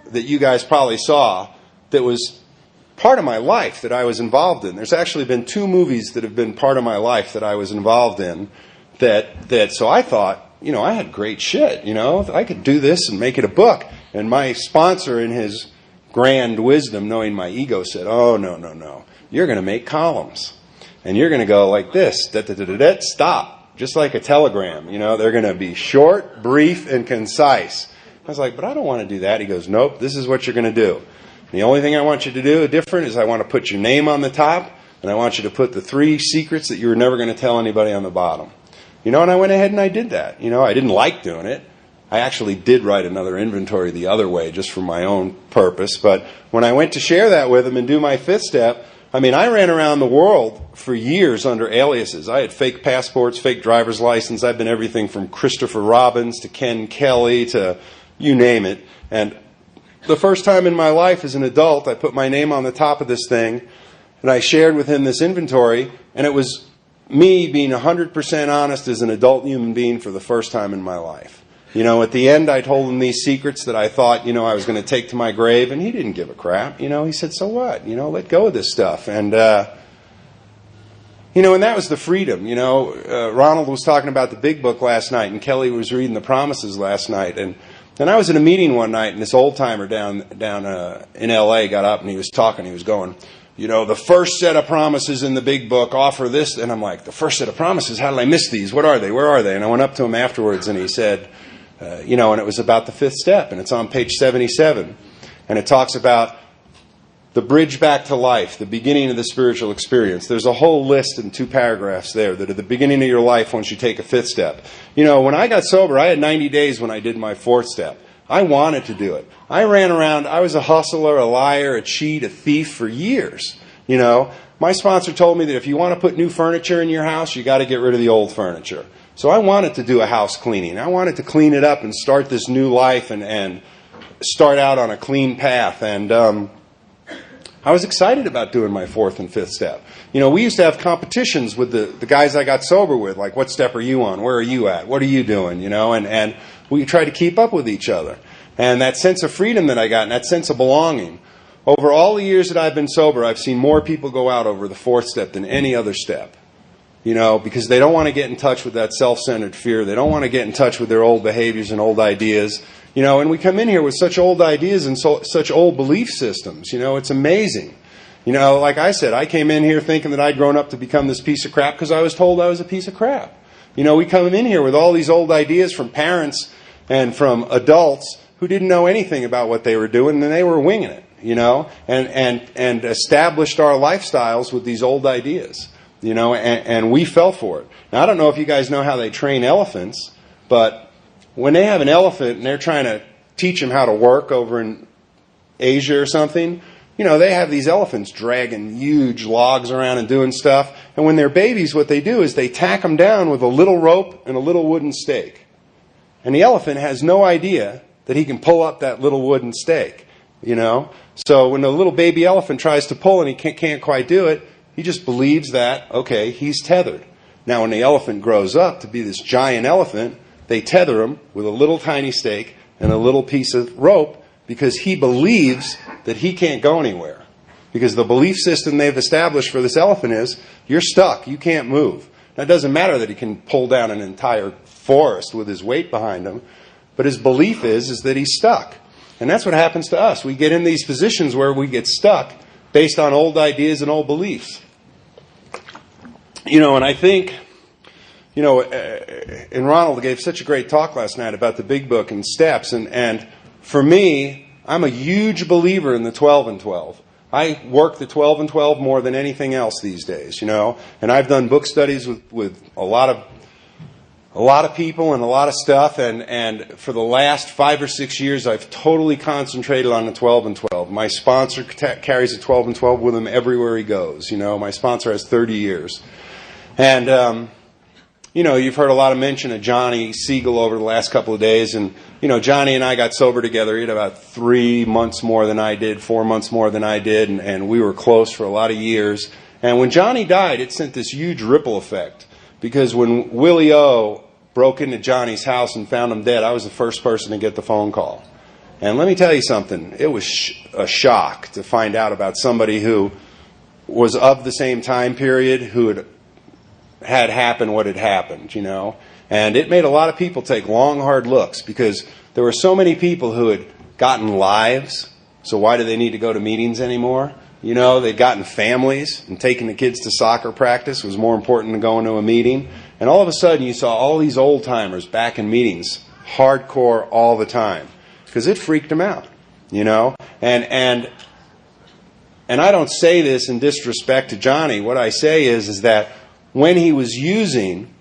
that you guys probably saw that was part of my life that I was involved in. There's actually been 2 movies that have been part of my life that I was involved in so I thought, you know, I had great shit, you know, I could do this and make it a book. And my sponsor, in his grand wisdom, knowing my ego, said, oh, no. You're going to make columns. And you're going to go like this, stop. Just like a telegram, you know. They're going to be short, brief, and concise. I was like, but I don't want to do that. He goes, nope, this is what you're going to do. The only thing I want you to do different is I want to put your name on the top, and I want you to put the 3 secrets that you were never going to tell anybody on the bottom. You know, and I went ahead and I did that. You know, I didn't like doing it. I actually did write another inventory the other way just for my own purpose. But when I went to share that with him and do my 5th step, I mean, I ran around the world for years under aliases. I had fake passports, fake driver's license. I've been everything from Christopher Robbins to Ken Kelly to you name it. And the first time in my life as an adult, I put my name on the top of this thing, and I shared with him this inventory, and it was me being 100% honest as an adult human being for the first time in my life. You know, at the end, I told him these secrets that I thought, you know, I was going to take to my grave, and he didn't give a crap. You know, he said, so what? You know, let go of this stuff. And, you know, and that was the freedom. You know, Ronald was talking about the big book last night, and Kelly was reading the promises last night. And I was at a meeting one night, and this old-timer down in L.A. got up, and he was talking. He was going, you know, the first set of promises in the big book offer this. And I'm like, the first set of promises? How did I miss these? What are they? Where are they? And I went up to him afterwards, and he said, you know, and it was about the 5th step, and it's on page 77. And it talks about the bridge back to life, the beginning of the spiritual experience. There's a whole list in 2 paragraphs there that are the beginning of your life once you take a 5th step. You know, when I got sober, I had 90 days when I did my 4th step. I wanted to do it. I ran around, I was a hustler, a liar, a cheat, a thief for years. You know, my sponsor told me that if you want to put new furniture in your house, you got to get rid of the old furniture. So I wanted to do a house cleaning. I wanted to clean it up and start this new life and start out on a clean path. And I was excited about doing my 4th and 5th step. You know, we used to have competitions with the guys I got sober with, like, what step are you on? Where are you at? What are you doing? You know, and we tried to keep up with each other. And that sense of freedom that I got and that sense of belonging. Over all the years that I've been sober, I've seen more people go out over the 4th step than any other step. You know, because they don't want to get in touch with that self-centered fear. They don't want to get in touch with their old behaviors and old ideas. You know, and we come in here with such old ideas and such old belief systems. You know, it's amazing. You know, like I said, I came in here thinking that I'd grown up to become this piece of crap because I was told I was a piece of crap. You know, we come in here with all these old ideas from parents and from adults who didn't know anything about what they were doing, and they were winging it, you know, and established our lifestyles with these old ideas. You know, and we fell for it. Now, I don't know if you guys know how they train elephants, but when they have an elephant and they're trying to teach them how to work over in Asia or something, you know, they have these elephants dragging huge logs around and doing stuff. And when they're babies, what they do is they tack them down with a little rope and a little wooden stake. And the elephant has no idea that he can pull up that little wooden stake. you know? So when the little baby elephant tries to pull and he can't quite do it, he just believes that, okay, he's tethered. Now when the elephant grows up to be this giant elephant, they tether him with a little tiny stake and a little piece of rope because he believes that he can't go anywhere. Because the belief system they've established for this elephant is, you're stuck, you can't move. Now it doesn't matter that he can pull down an entire forest with his weight behind him, but his belief is that he's stuck. And that's what happens to us. We get in these positions where we get stuck based on old ideas and old beliefs. You know, and I think, you know, and Ronald gave such a great talk last night about the Big Book and steps. And for me, I'm a huge believer in the 12 and 12. I work the 12 and 12 more than anything else these days, you know. And I've done book studies with a lot of people and a lot of stuff. And for the last 5 or 6 years, I've totally concentrated on the 12 and 12. My sponsor carries a 12 and 12 with him everywhere he goes. You know, my sponsor has 30 years. And, you know, you've heard a lot of mention of Johnny Siegel over the last couple of days. And, you know, Johnny and I got sober together. He had about 3 months more than I did, 4 months more than I did. And we were close for a lot of years. And when Johnny died, it sent this huge ripple effect. Because when Willie O broke into Johnny's house and found him dead, I was the first person to get the phone call. And let me tell you something. It was a shock to find out about somebody who was of the same time period, who had happened what had happened, you know. And it made a lot of people take long, hard looks because there were so many people who had gotten lives. So why do they need to go to meetings anymore? You know, they'd gotten families, and taking the kids to soccer practice was more important than going to a meeting. And all of a sudden you saw all these old timers back in meetings, hardcore all the time, because it freaked them out, you know. And I don't say this in disrespect to Johnny. What I say is that when he was using,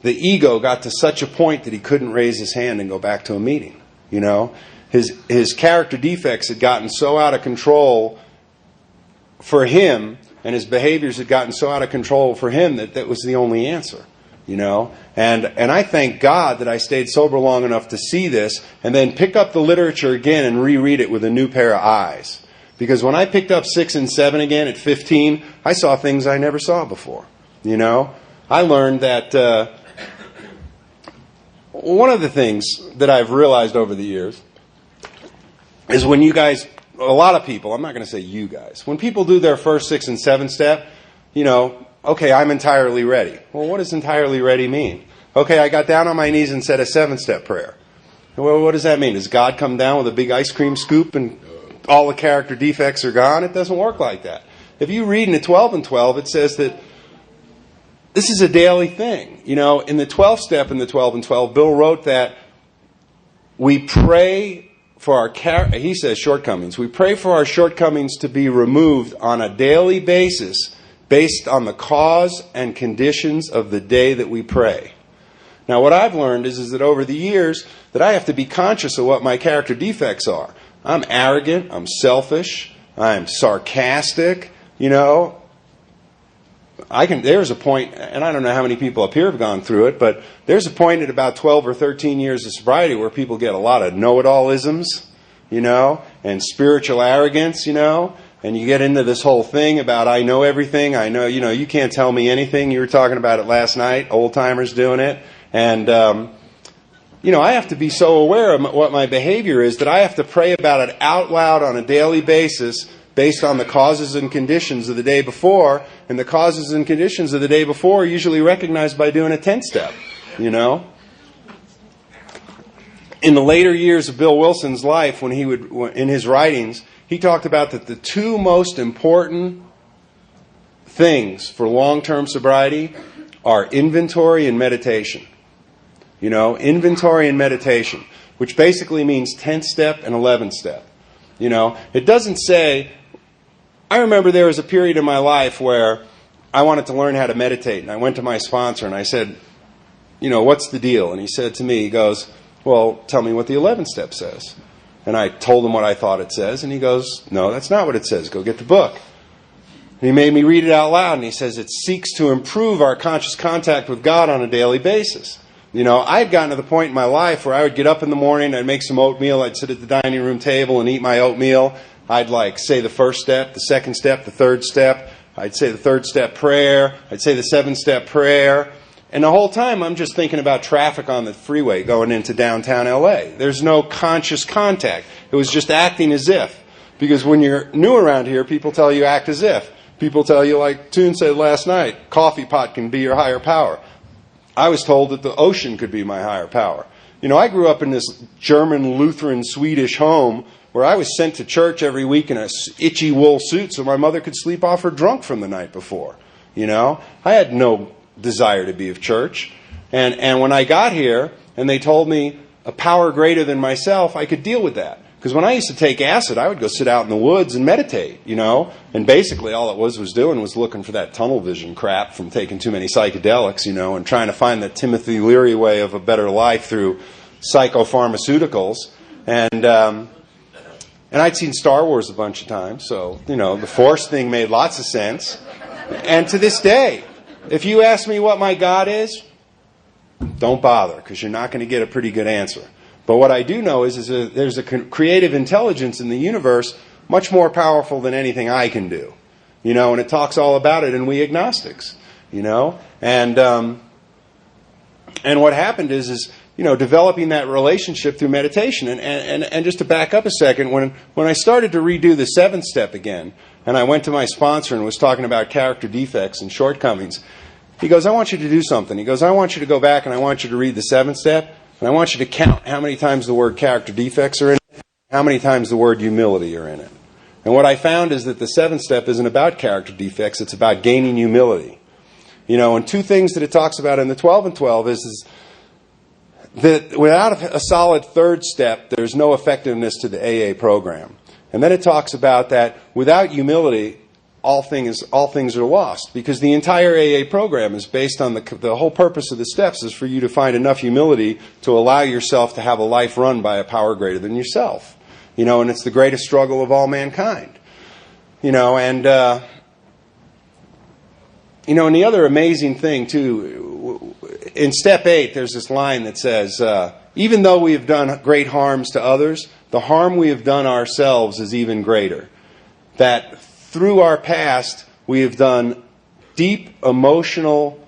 the ego got to such a point that he couldn't raise his hand and go back to a meeting. You know, his character defects had gotten so out of control for him, and his behaviors had gotten so out of control for him that was the only answer. You know, and I thank God that I stayed sober long enough to see this and then pick up the literature again and reread it with a new pair of eyes. Because when I picked up 6 and 7 again at 15, I saw things I never saw before. You know, I learned that one of the things that I've realized over the years is when you guys, a lot of people, I'm not going to say you guys, when people do their first 6 and 7 step, you know, okay, I'm entirely ready. Well, what does entirely ready mean? Okay, I got down on my knees and said a 7-step prayer. Well, what does that mean? Does God come down with a big ice cream scoop and all the character defects are gone? It doesn't work like that. If you read in the 12 and 12, it says that this is a daily thing. You know, in the 12th step in the 12 and 12, Bill wrote that we pray for our, he says shortcomings. We pray for our shortcomings to be removed on a daily basis based on the cause and conditions of the day that we pray. Now, what I've learned is that over the years that I have to be conscious of what my character defects are. I'm arrogant. I'm selfish. I'm sarcastic. You know, there's a point, and I don't know how many people up here have gone through it, but there's a point at about 12 or 13 years of sobriety where people get a lot of know-it-all-isms, you know, and spiritual arrogance, you know, and you get into this whole thing about I know everything, I know, you know, you can't tell me anything. You were talking about it last night, old-timers doing it. And, you know, I have to be so aware of what my behavior is that I have to pray about it out loud on a daily basis based on the causes and conditions of the day before. And the causes and conditions of the day before are usually recognized by doing a 10-step, you know. In the later years of Bill Wilson's life, when he would, in his writings, he talked about that the two most important things for long-term sobriety are inventory and meditation. You know, inventory and meditation, which basically means 10th step and 11th step. You know, it doesn't say, I remember there was a period in my life where I wanted to learn how to meditate, and I went to my sponsor and I said, you know, what's the deal? And he said to me, he goes, well, tell me what the 11th step says. And I told him what I thought it says, and he goes, no, that's not what it says. Go get the book. And he made me read it out loud, and he says it seeks to improve our conscious contact with God on a daily basis. You know, I had gotten to the point in my life where I would get up in the morning, I'd make some oatmeal, I'd sit at the dining room table and eat my oatmeal. I'd say the first step, the second step, the third step. I'd say the third step prayer. I'd say the 7-step prayer. And the whole time I'm just thinking about traffic on the freeway going into downtown LA. There's no conscious contact. It was just acting as if. Because when you're new around here, people tell you act as if. People tell you, like Toon said last night, coffee pot can be your higher power. I was told that the ocean could be my higher power. You know, I grew up in this German, Lutheran, Swedish home where I was sent to church every week in a itchy wool suit so my mother could sleep off her drunk from the night before. You know, I had no desire to be of church. And when I got here and they told me a power greater than myself, I could deal with that. Because when I used to take acid, I would go sit out in the woods and meditate, you know. And basically all it was doing was looking for that tunnel vision crap from taking too many psychedelics, you know, and trying to find the Timothy Leary way of a better life through psychopharmaceuticals. And I'd seen Star Wars a bunch of times, so, you know, the Force thing made lots of sense. And to this day, if you ask me what my God is, don't bother, because you're not going to get a pretty good answer. But what I do know is there's a creative intelligence in the universe much more powerful than anything I can do. You know, and it talks all about it in We Agnostics, you know. And what happened is you know, developing that relationship through meditation. And just to back up a second, when I started to redo the 7th step again, and I went to my sponsor and was talking about character defects and shortcomings, he goes, I want you to do something. He goes, I want you to go back and I want you to read the 7th step, and I want you to count how many times the word character defects are in it, how many times the word humility are in it. And what I found is that the 7th step isn't about character defects, it's about gaining humility. You know, and 2 things that it talks about in the 12 and 12 is that without a solid 3rd step, there's no effectiveness to the AA program. And then it talks about that without humility, all things are lost. Because the entire AA program is based on the whole purpose of the steps is for you to find enough humility to allow yourself to have a life run by a power greater than yourself. You know, and it's the greatest struggle of all mankind. You know, and the other amazing thing, too, in step 8, there's this line that says, even though we have done great harms to others, the harm we have done ourselves is even greater. That through our past, we have done deep emotional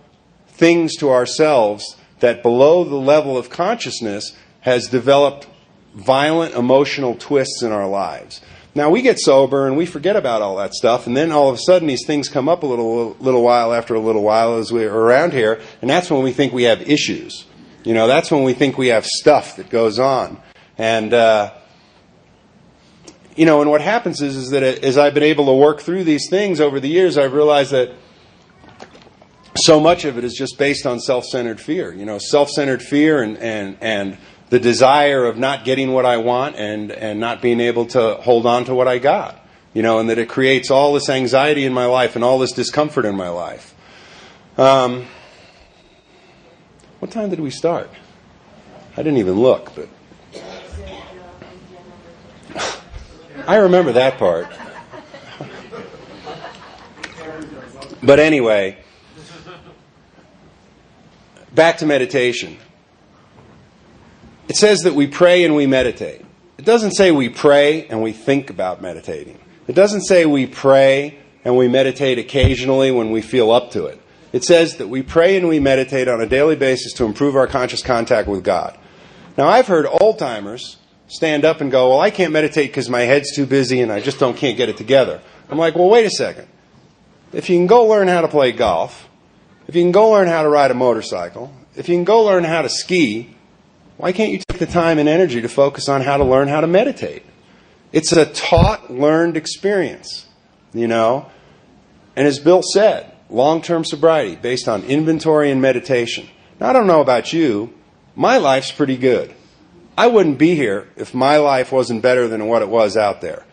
things to ourselves that below the level of consciousness has developed violent emotional twists in our lives. Now, we get sober and we forget about all that stuff, and then all of a sudden these things come up a little while after a little while as we're around here, and that's when we think we have issues. You know, that's when we think we have stuff that goes on. And, and what happens is that as I've been able to work through these things over the years, I've realized that so much of it is just based on self-centered fear. You know, self-centered fear and the desire of not getting what I want and not being able to hold on to what I got. You know, and that it creates all this anxiety in my life and all this discomfort in my life. What time did we start? I didn't even look, but I remember that part. But anyway, back to meditation. It says that we pray and we meditate. It doesn't say we pray and we think about meditating. It doesn't say we pray and we meditate occasionally when we feel up to it. It says that we pray and we meditate on a daily basis to improve our conscious contact with God. Now, I've heard old-timers stand up and go, well, I can't meditate because my head's too busy and I just can't get it together. I'm like, well, wait a second. If you can go learn how to play golf, if you can go learn how to ride a motorcycle, if you can go learn how to ski, why can't you take the time and energy to focus on how to learn how to meditate? It's a taught, learned experience, you know. And as Bill said, long-term sobriety based on inventory and meditation. Now, I don't know about you. My life's pretty good. I wouldn't be here if my life wasn't better than what it was out there.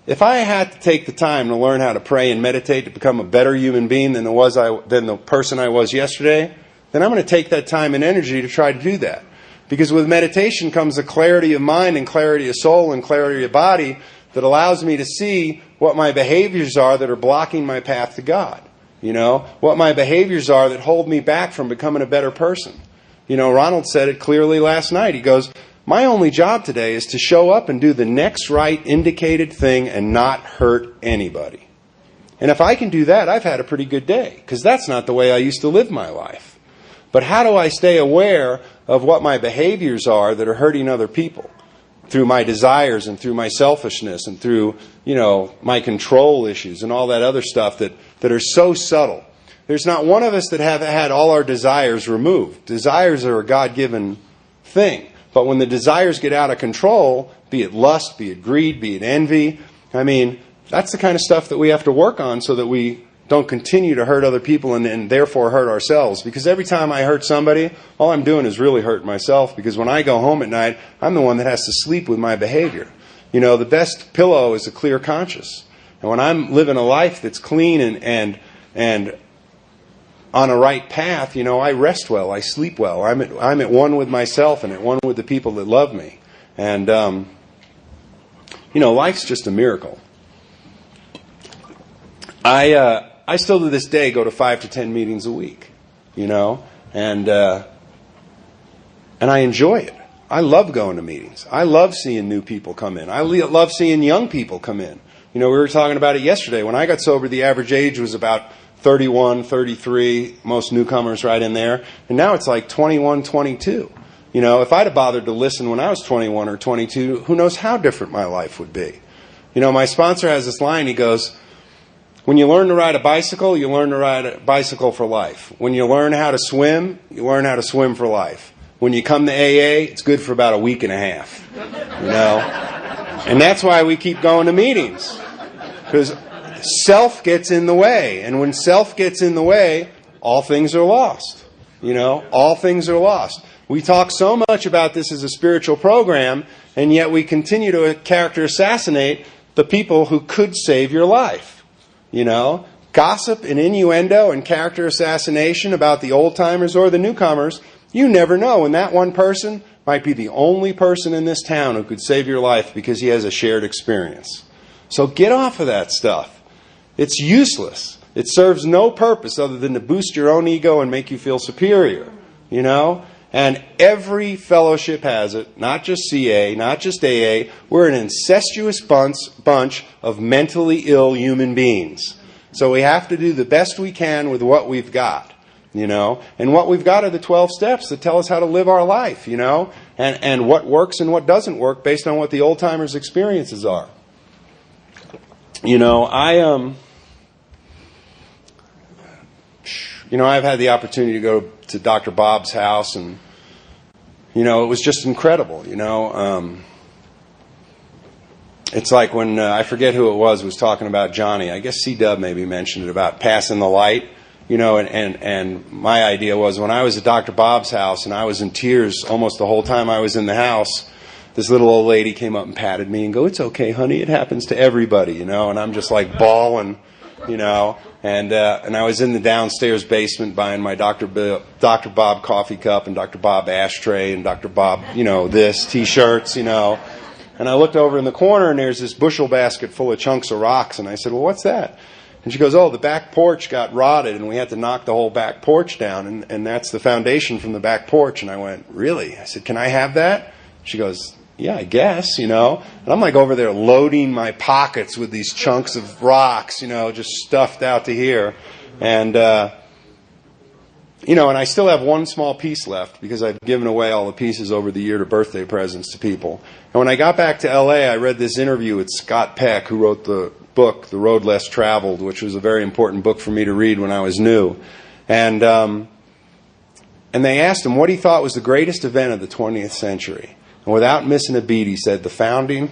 If I had to take the time to learn how to pray and meditate to become a better human being than the person I was yesterday, then I'm going to take that time and energy to try to do that. Because with meditation comes a clarity of mind and clarity of soul and clarity of body that allows me to see what my behaviors are that are blocking my path to God. You know, what my behaviors are that hold me back from becoming a better person. Ronald said it clearly last night. He goes, my only job today is to show up and do the next right indicated thing and not hurt anybody. And if I can do that, I've had a pretty good day, because that's not the way I used to live my life. But how do I stay aware of what my behaviors are that are hurting other people? Through my desires and through my selfishness and through, my control issues and all that other stuff that are so subtle. There's not one of us that have had all our desires removed. Desires are a God-given thing. But when the desires get out of control, be it lust, be it greed, be it envy, that's the kind of stuff that we have to work on so that we don't continue to hurt other people and therefore hurt ourselves. Because every time I hurt somebody, all I'm doing is really hurting myself. Because when I go home at night, I'm the one that has to sleep with my behavior. The best pillow is a clear conscience. And when I'm living a life that's clean and on a right path, I rest well, I sleep well. I'm at one with myself and at one with the people that love me. And, life's just a miracle. I still to this day go to 5 to 10 meetings a week, and I enjoy it. I love going to meetings. I love seeing new people come in. I love seeing young people come in. We were talking about it yesterday. When I got sober, the average age was about 31, 33, most newcomers right in there. And now it's like 21, 22. If I'd have bothered to listen when I was 21 or 22, who knows how different my life would be. My sponsor has this line, he goes, when you learn to ride a bicycle, you learn to ride a bicycle for life. When you learn how to swim, you learn how to swim for life. When you come to AA, it's good for about a week and a half. And that's why we keep going to meetings. Because self gets in the way. And when self gets in the way, all things are lost. All things are lost. We talk so much about this as a spiritual program, and yet we continue to character assassinate the people who could save your life. Gossip and innuendo and character assassination about the old-timers or the newcomers, you never know. And that one person might be the only person in this town who could save your life because he has a shared experience. So get off of that stuff. It's useless. It serves no purpose other than to boost your own ego and make you feel superior. And every fellowship has it, not just CA, not just AA. We're an incestuous bunch of mentally ill human beings. So we have to do the best we can with what we've got, And what we've got are the 12 steps that tell us how to live our life, And what works and what doesn't work based on what the old-timers' experiences are. I've had the opportunity to go to Dr. Bob's house, and it was just incredible. It's like when I forget who it was talking about Johnny. I guess C-Dub maybe mentioned it about passing the light. And my idea was when I was at Dr. Bob's house and I was in tears almost the whole time I was in the house, this little old lady came up and patted me and go, "It's okay, honey. It happens to everybody," And I'm just like bawling, And I was in the downstairs basement buying my Dr. Bob coffee cup and Dr. Bob ashtray and Dr. Bob, this, T-shirts, And I looked over in the corner and there's this bushel basket full of chunks of rocks. And I said, "Well, what's that?" And she goes, "Oh, the back porch got rotted and we had to knock the whole back porch down. And that's the foundation from the back porch." And I went, "Really?" I said, "Can I have that?" She goes, "Yeah, I guess, And I'm like over there loading my pockets with these chunks of rocks, just stuffed out to here. And, and I still have one small piece left because I've given away all the pieces over the year to birthday presents to people. And when I got back to L.A., I read this interview with Scott Peck, who wrote the book, The Road Less Traveled, which was a very important book for me to read when I was new. And they asked him what he thought was the greatest event of the 20th century. And without missing a beat, he said the founding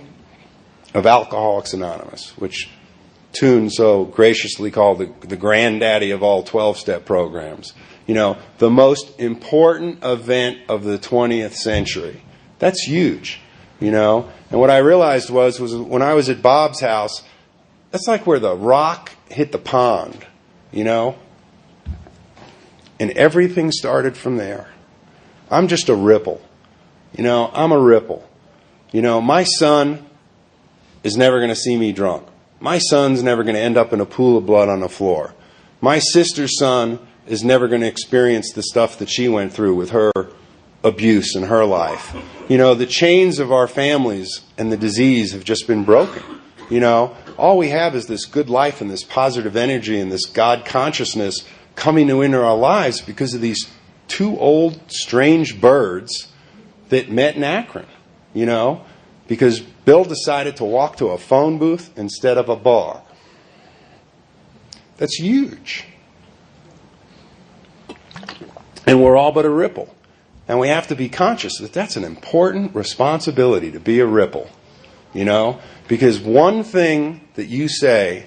of Alcoholics Anonymous, which Toon so graciously called the granddaddy of all 12-step programs. The most important event of the 20th century. That's huge, And what I realized was when I was at Bob's house, that's like where the rock hit the pond, And everything started from there. I'm just a ripple. I'm a ripple. My son is never going to see me drunk. My son's never going to end up in a pool of blood on the floor. My sister's son is never going to experience the stuff that she went through with her abuse in her life. You know, the chains of our families and the disease have just been broken. You know, all we have is this good life and this positive energy and this God consciousness coming into our lives because of these two old, strange birds that met in Akron, you know, because Bill decided to walk to a phone booth instead of a bar. That's huge. And we're all but a ripple. And we have to be conscious that that's an important responsibility to be a ripple, you know, because one thing that you say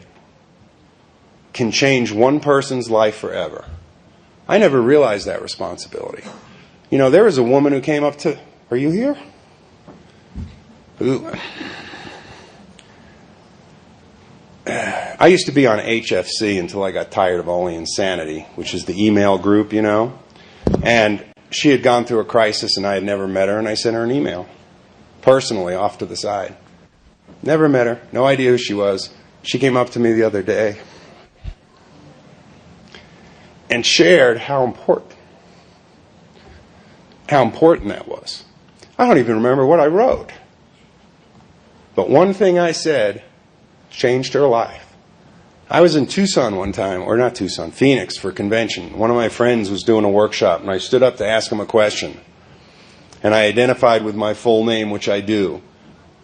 can change one person's life forever. I never realized that responsibility. You know, there was a woman who came up to... Are you here? I used to be on HFC until I got tired of Only Insanity, which is the email group, you know. And she had gone through a crisis and I had never met her, and I sent her an email. Personally, off to the side. Never met her. No idea who she was. She came up to me the other day and shared how important that was. I don't even remember what I wrote. But one thing I said changed her life. I was in Tucson one time, or not Tucson, Phoenix for convention. One of my friends was doing a workshop, and I stood up to ask him a question. And I identified with my full name, which I do,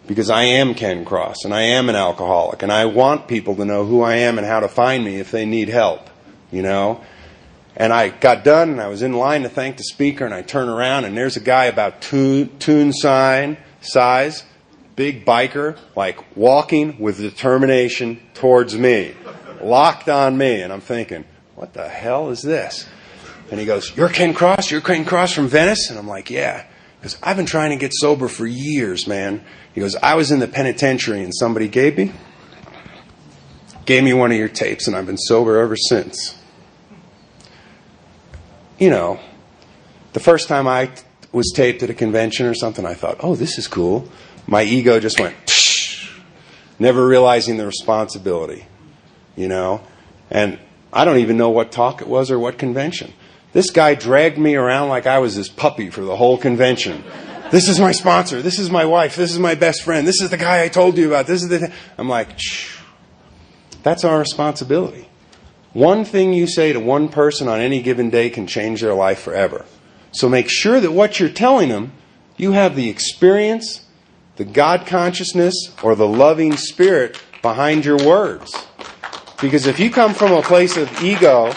because I am Ken Cross, and I am an alcoholic, and I want people to know who I am and how to find me if they need help, you know. And I got done, and I was in line to thank the speaker, and I turn around, and there's a guy about tune size, big biker, like walking with determination towards me, locked on me. And I'm thinking, what the hell is this? And he goes, "You're Ken Cross? You're Ken Cross from Venice?" And I'm like, "Yeah." He goes, "I've been trying to get sober for years, man." He goes, "I was in the penitentiary and somebody gave me one of your tapes, and I've been sober ever since." You know, the first time I was taped at a convention or something, I thought, "Oh, this is cool." My ego just went, never realizing the responsibility, you know. And I don't even know what talk it was or what convention. This guy dragged me around like I was his puppy for the whole convention. "This is my sponsor. This is my wife. This is my best friend. This is the guy I told you about. This is the..." I'm like, that's our responsibility. One thing you say to one person on any given day can change their life forever. So make sure that what you're telling them, you have the experience, the God consciousness, or the loving spirit behind your words. Because if you come from a place of ego,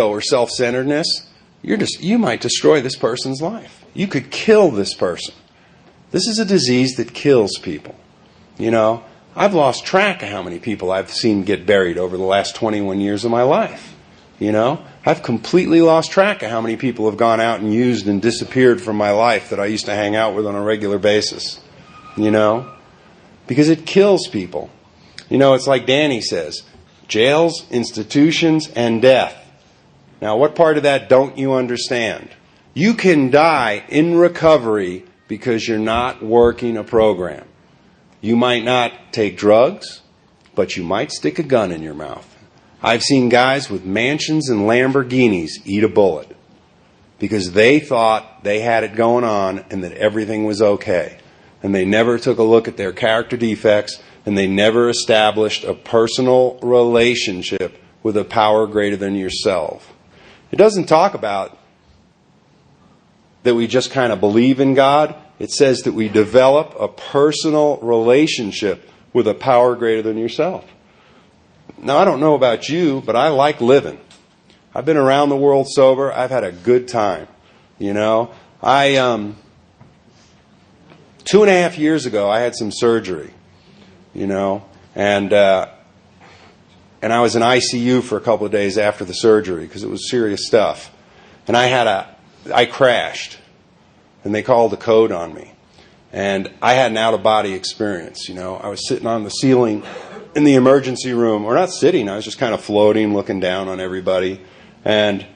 or self-centeredness, you might destroy this person's life. You could kill this person. This is a disease that kills people. You know, I've lost track of how many people I've seen get buried over the last 21 years of my life. You know, I've completely lost track of how many people have gone out and used and disappeared from my life that I used to hang out with on a regular basis. You know, because it kills people. You know, it's like Danny says, jails, institutions, and death. Now, what part of that don't you understand? You can die in recovery because you're not working a program. You might not take drugs, but you might stick a gun in your mouth. I've seen guys with mansions and Lamborghinis eat a bullet because they thought they had it going on and that everything was okay. And they never took a look at their character defects, and they never established a personal relationship with a power greater than yourself. It doesn't talk about that we just kind of believe in God. It says that we develop a personal relationship with a power greater than yourself. Now, I don't know about you, but I like living. I've been around the world sober. I've had a good time. You know, 2.5 years ago, I had some surgery, you know, and I was in ICU for a couple of days after the surgery because it was serious stuff. And I crashed, and they called the code on me. And I had an out-of-body experience, you know. I was sitting on the ceiling in the emergency room, or not sitting, I was just kind of floating, looking down on everybody. And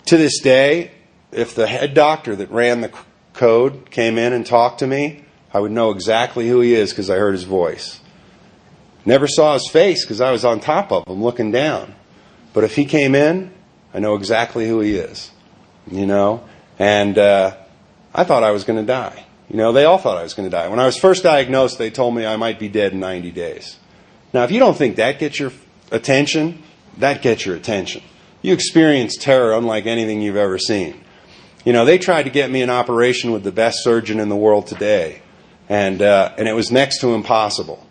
to this day, if the head doctor that ran the code came in and talked to me, I would know exactly who he is because I heard his voice. Never saw his face because I was on top of him looking down. But if he came in, I know exactly who he is, you know. And I thought I was going to die. You know, they all thought I was going to die. When I was first diagnosed, they told me I might be dead in 90 days. Now, if you don't think that gets your attention, that gets your attention. You experience terror unlike anything you've ever seen. You know, they tried to get me an operation with the best surgeon in the world today, and it was next to impossible.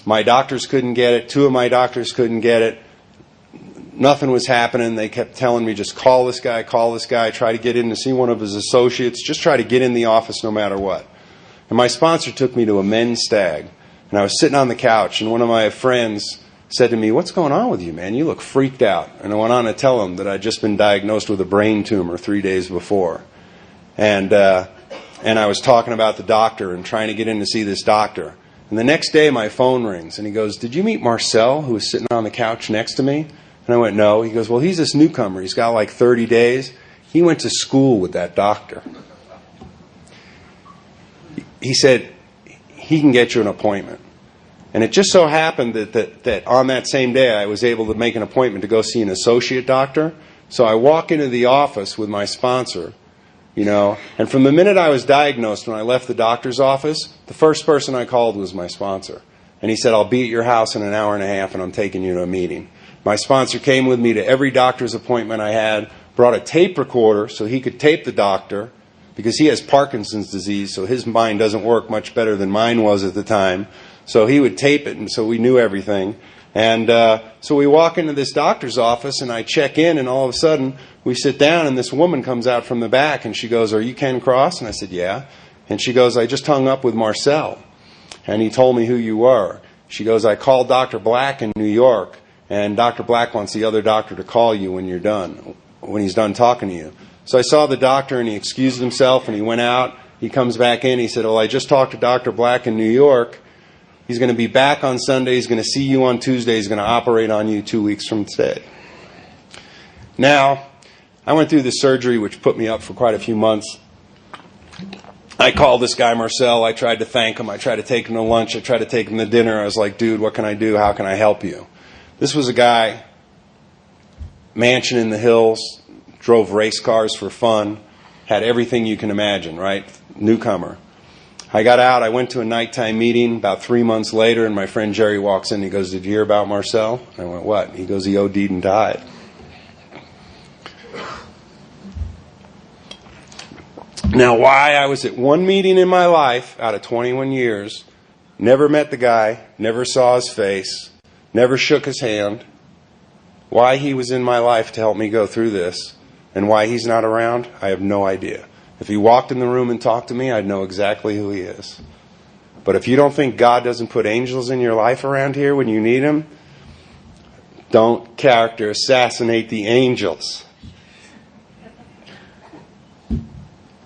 My doctors couldn't get it. 2 of my doctors couldn't get it. Nothing was happening. They kept telling me, just call this guy, try to get in to see one of his associates, just try to get in the office no matter what. And my sponsor took me to a men's stag, and I was sitting on the couch, and one of my friends said to me, "What's going on with you, man? You look freaked out." And I went on to tell him that I'd just been diagnosed with a brain tumor 3 days before. And I was talking about the doctor and trying to get in to see this doctor. And the next day my phone rings, and he goes, "Did you meet Marcel, who was sitting on the couch next to me?" And I went, "No." He goes, "Well, he's this newcomer. He's got like 30 days. He went to school with that doctor." He said, "He can get you an appointment." And it just so happened that on that same day I was able to make an appointment to go see an associate doctor. So I walk into the office with my sponsor, you know, and from the minute I was diagnosed, when I left the doctor's office, the first person I called was my sponsor. And he said, "I'll be at your house in an hour and a half, and I'm taking you to a meeting." My sponsor came with me to every doctor's appointment I had, brought a tape recorder so he could tape the doctor, because he has Parkinson's disease, so his mind doesn't work much better than mine was at the time. So he would tape it, and so we knew everything. And so we walk into this doctor's office, and I check in, and all of a sudden we sit down, and this woman comes out from the back, and she goes, "Are you Ken Cross?" And I said, "Yeah." And she goes, "I just hung up with Marcel, and he told me who you were." She goes, "I called Dr. Black in New York, and Dr. Black wants the other doctor to call you when you're done, when he's done talking to you." So I saw the doctor, and he excused himself, and he went out. He comes back in. He said, "Well, I just talked to Dr. Black in New York. He's going to be back on Sunday. He's going to see you on Tuesday. He's going to operate on you 2 weeks from today." Now, I went through this surgery, which put me up for quite a few months. I called this guy, Marcel. I tried to thank him. I tried to take him to lunch. I tried to take him to dinner. I was like, "Dude, what can I do? How can I help you?" This was a guy, mansion in the hills, drove race cars for fun, had everything you can imagine, right? Newcomer. I got out, I went to a nighttime meeting about 3 months later, and my friend Jerry walks in. He goes, "Did you hear about Marcel?" I went, "What?" He goes, "He OD'd and died." Now, why I was at one meeting in my life out of 21 years, never met the guy, never saw his face, never shook his hand, why he was in my life to help me go through this, and why he's not around, I have no idea. If he walked in the room and talked to me, I'd know exactly who he is. But if you don't think God doesn't put angels in your life around here when you need them, don't character assassinate the angels.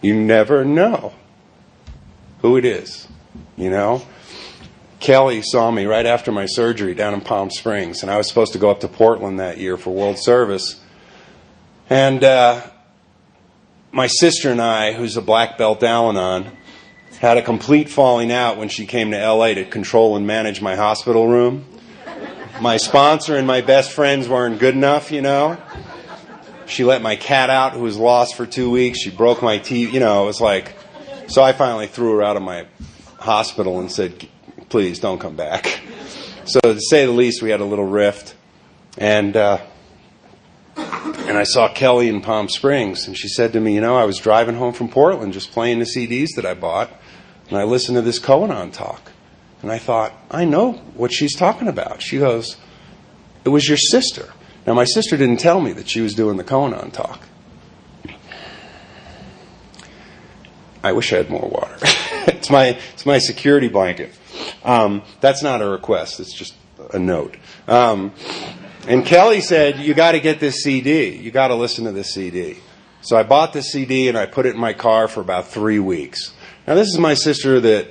You never know who it is, you know. Kelly saw me right after my surgery down in Palm Springs, and I was supposed to go up to Portland that year for World Service. And my sister and I, who's a black belt Al-Anon, had a complete falling out when she came to L.A. to control and manage my hospital room. My sponsor and my best friends weren't good enough, you know. She let my cat out, who was lost for 2 weeks. She broke my teeth, you know. It was like, so I finally threw her out of my hospital and said, "Please don't come back." So to say the least, we had a little rift. And I saw Kelly in Palm Springs, and she said to me, "You know, I was driving home from Portland just playing the CDs that I bought, and I listened to this Koanon talk." And I thought, I know what she's talking about. She goes, "It was your sister." Now, my sister didn't tell me that she was doing the Koanon talk. I wish I had more water. It's my security blanket. That's not a request. It's just a note. And Kelly said, "You got to get this CD. You got to listen to this CD." So I bought this CD and I put it in my car for about 3 weeks. Now, this is my sister that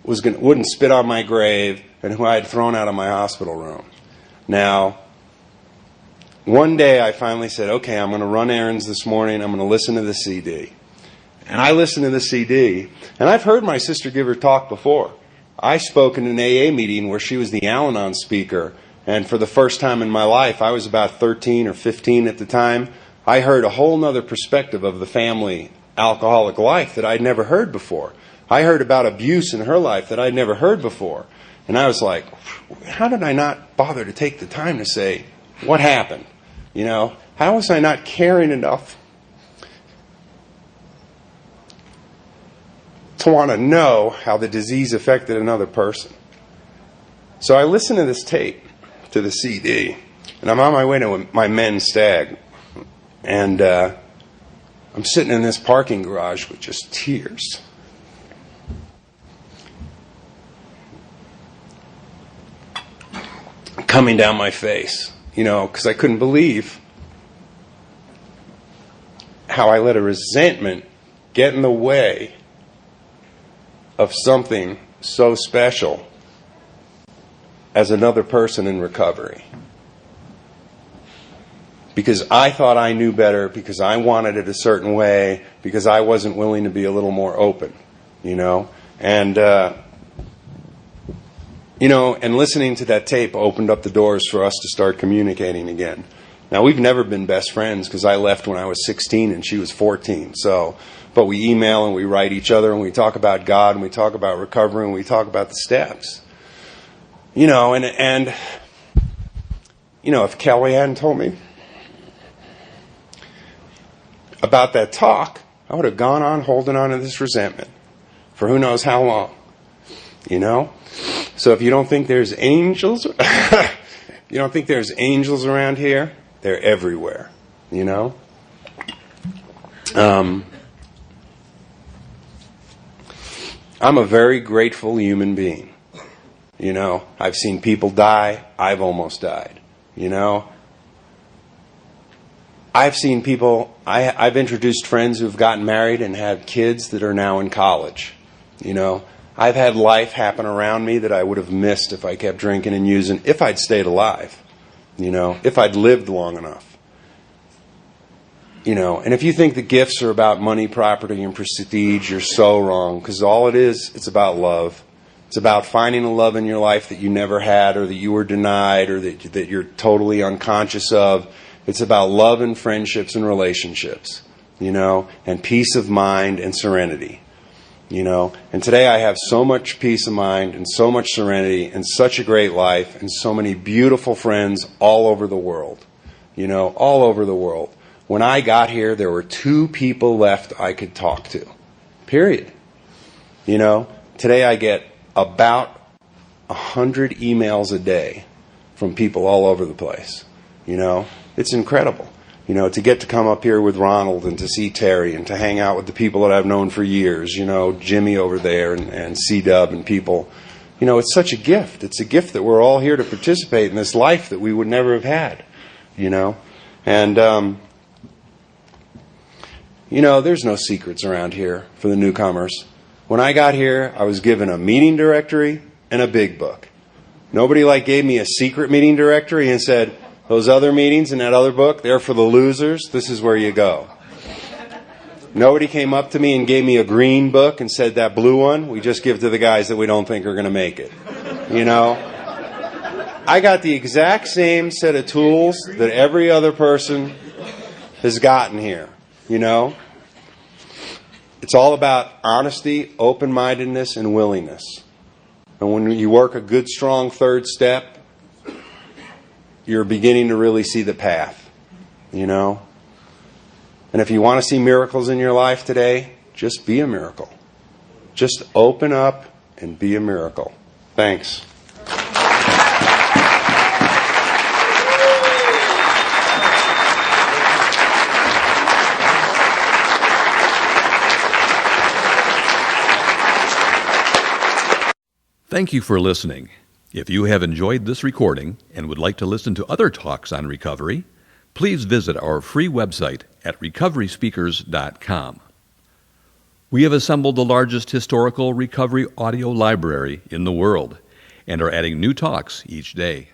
wouldn't spit on my grave and who I had thrown out of my hospital room. Now, one day I finally said, "Okay, I'm going to run errands this morning. I'm going to listen to the CD." And I listened to the CD, and I've heard my sister give her talk before. I spoke in an AA meeting where she was the Al-Anon speaker, and for the first time in my life, I was about 13 or 15 at the time, I heard a whole nother perspective of the family alcoholic life that I'd never heard before. I heard about abuse in her life that I'd never heard before. And I was like, how did I not bother to take the time to say, what happened? You know, how was I not caring enough to want to know how the disease affected another person? So I listened to this tape, to the CD, and I'm on my way to my men's stag. And I'm sitting in this parking garage with just tears. Coming down my face, you know, because I couldn't believe how I let a resentment get in the way of something so special as another person in recovery. Because I thought I knew better, because I wanted it a certain way, because I wasn't willing to be a little more open, you know. And, and listening to that tape opened up the doors for us to start communicating again. Now, we've never been best friends because I left when I was 16 and she was 14. But we email and we write each other and we talk about God and we talk about recovery and we talk about the steps. You know, and if Kelly hadn't told me about that talk, I would have gone on holding on to this resentment for who knows how long, you know? So if you don't think there's angels, around here, they're everywhere, you know? I'm a very grateful human being, you know? I've seen people die. I've almost died, you know? I've seen people, I've introduced friends who've gotten married and have kids that are now in college. You know, I've had life happen around me that I would have missed if I kept drinking and using, if I'd stayed alive. You know, if I'd lived long enough. You know, and if you think the gifts are about money, property, and prestige, you're so wrong. Because all it is, it's about love. It's about finding a love in your life that you never had or that you were denied or that you're totally unconscious of. It's about love and friendships and relationships, you know, and peace of mind and serenity, you know. And today I have so much peace of mind and so much serenity and such a great life and so many beautiful friends all over the world, you know, all over the world. When I got here, there were 2 people left I could talk to, period. You know, today I get about 100 emails a day from people all over the place, you know. It's incredible, you know, to get to come up here with Ronald and to see Terry and to hang out with the people that I've known for years, you know, Jimmy over there and C-Dub and people. You know, it's such a gift. It's a gift that we're all here to participate in this life that we would never have had, you know. And, there's no secrets around here for the newcomers. When I got here, I was given a meeting directory and a big book. Nobody gave me a secret meeting directory and said, those other meetings in that other book, they're for the losers. This is where you go. Nobody came up to me and gave me a green book and said, that blue one, we just give to the guys that we don't think are going to make it. You know? I got the exact same set of tools that every other person has gotten here. You know? It's all about honesty, open-mindedness, and willingness. And when you work a good, strong third step, you're beginning to really see the path, you know? And if you want to see miracles in your life today, just be a miracle. Just open up and be a miracle. Thanks. Thank you for listening. If you have enjoyed this recording and would like to listen to other talks on recovery, please visit our free website at recoveryspeakers.com. We have assembled the largest historical recovery audio library in the world and are adding new talks each day.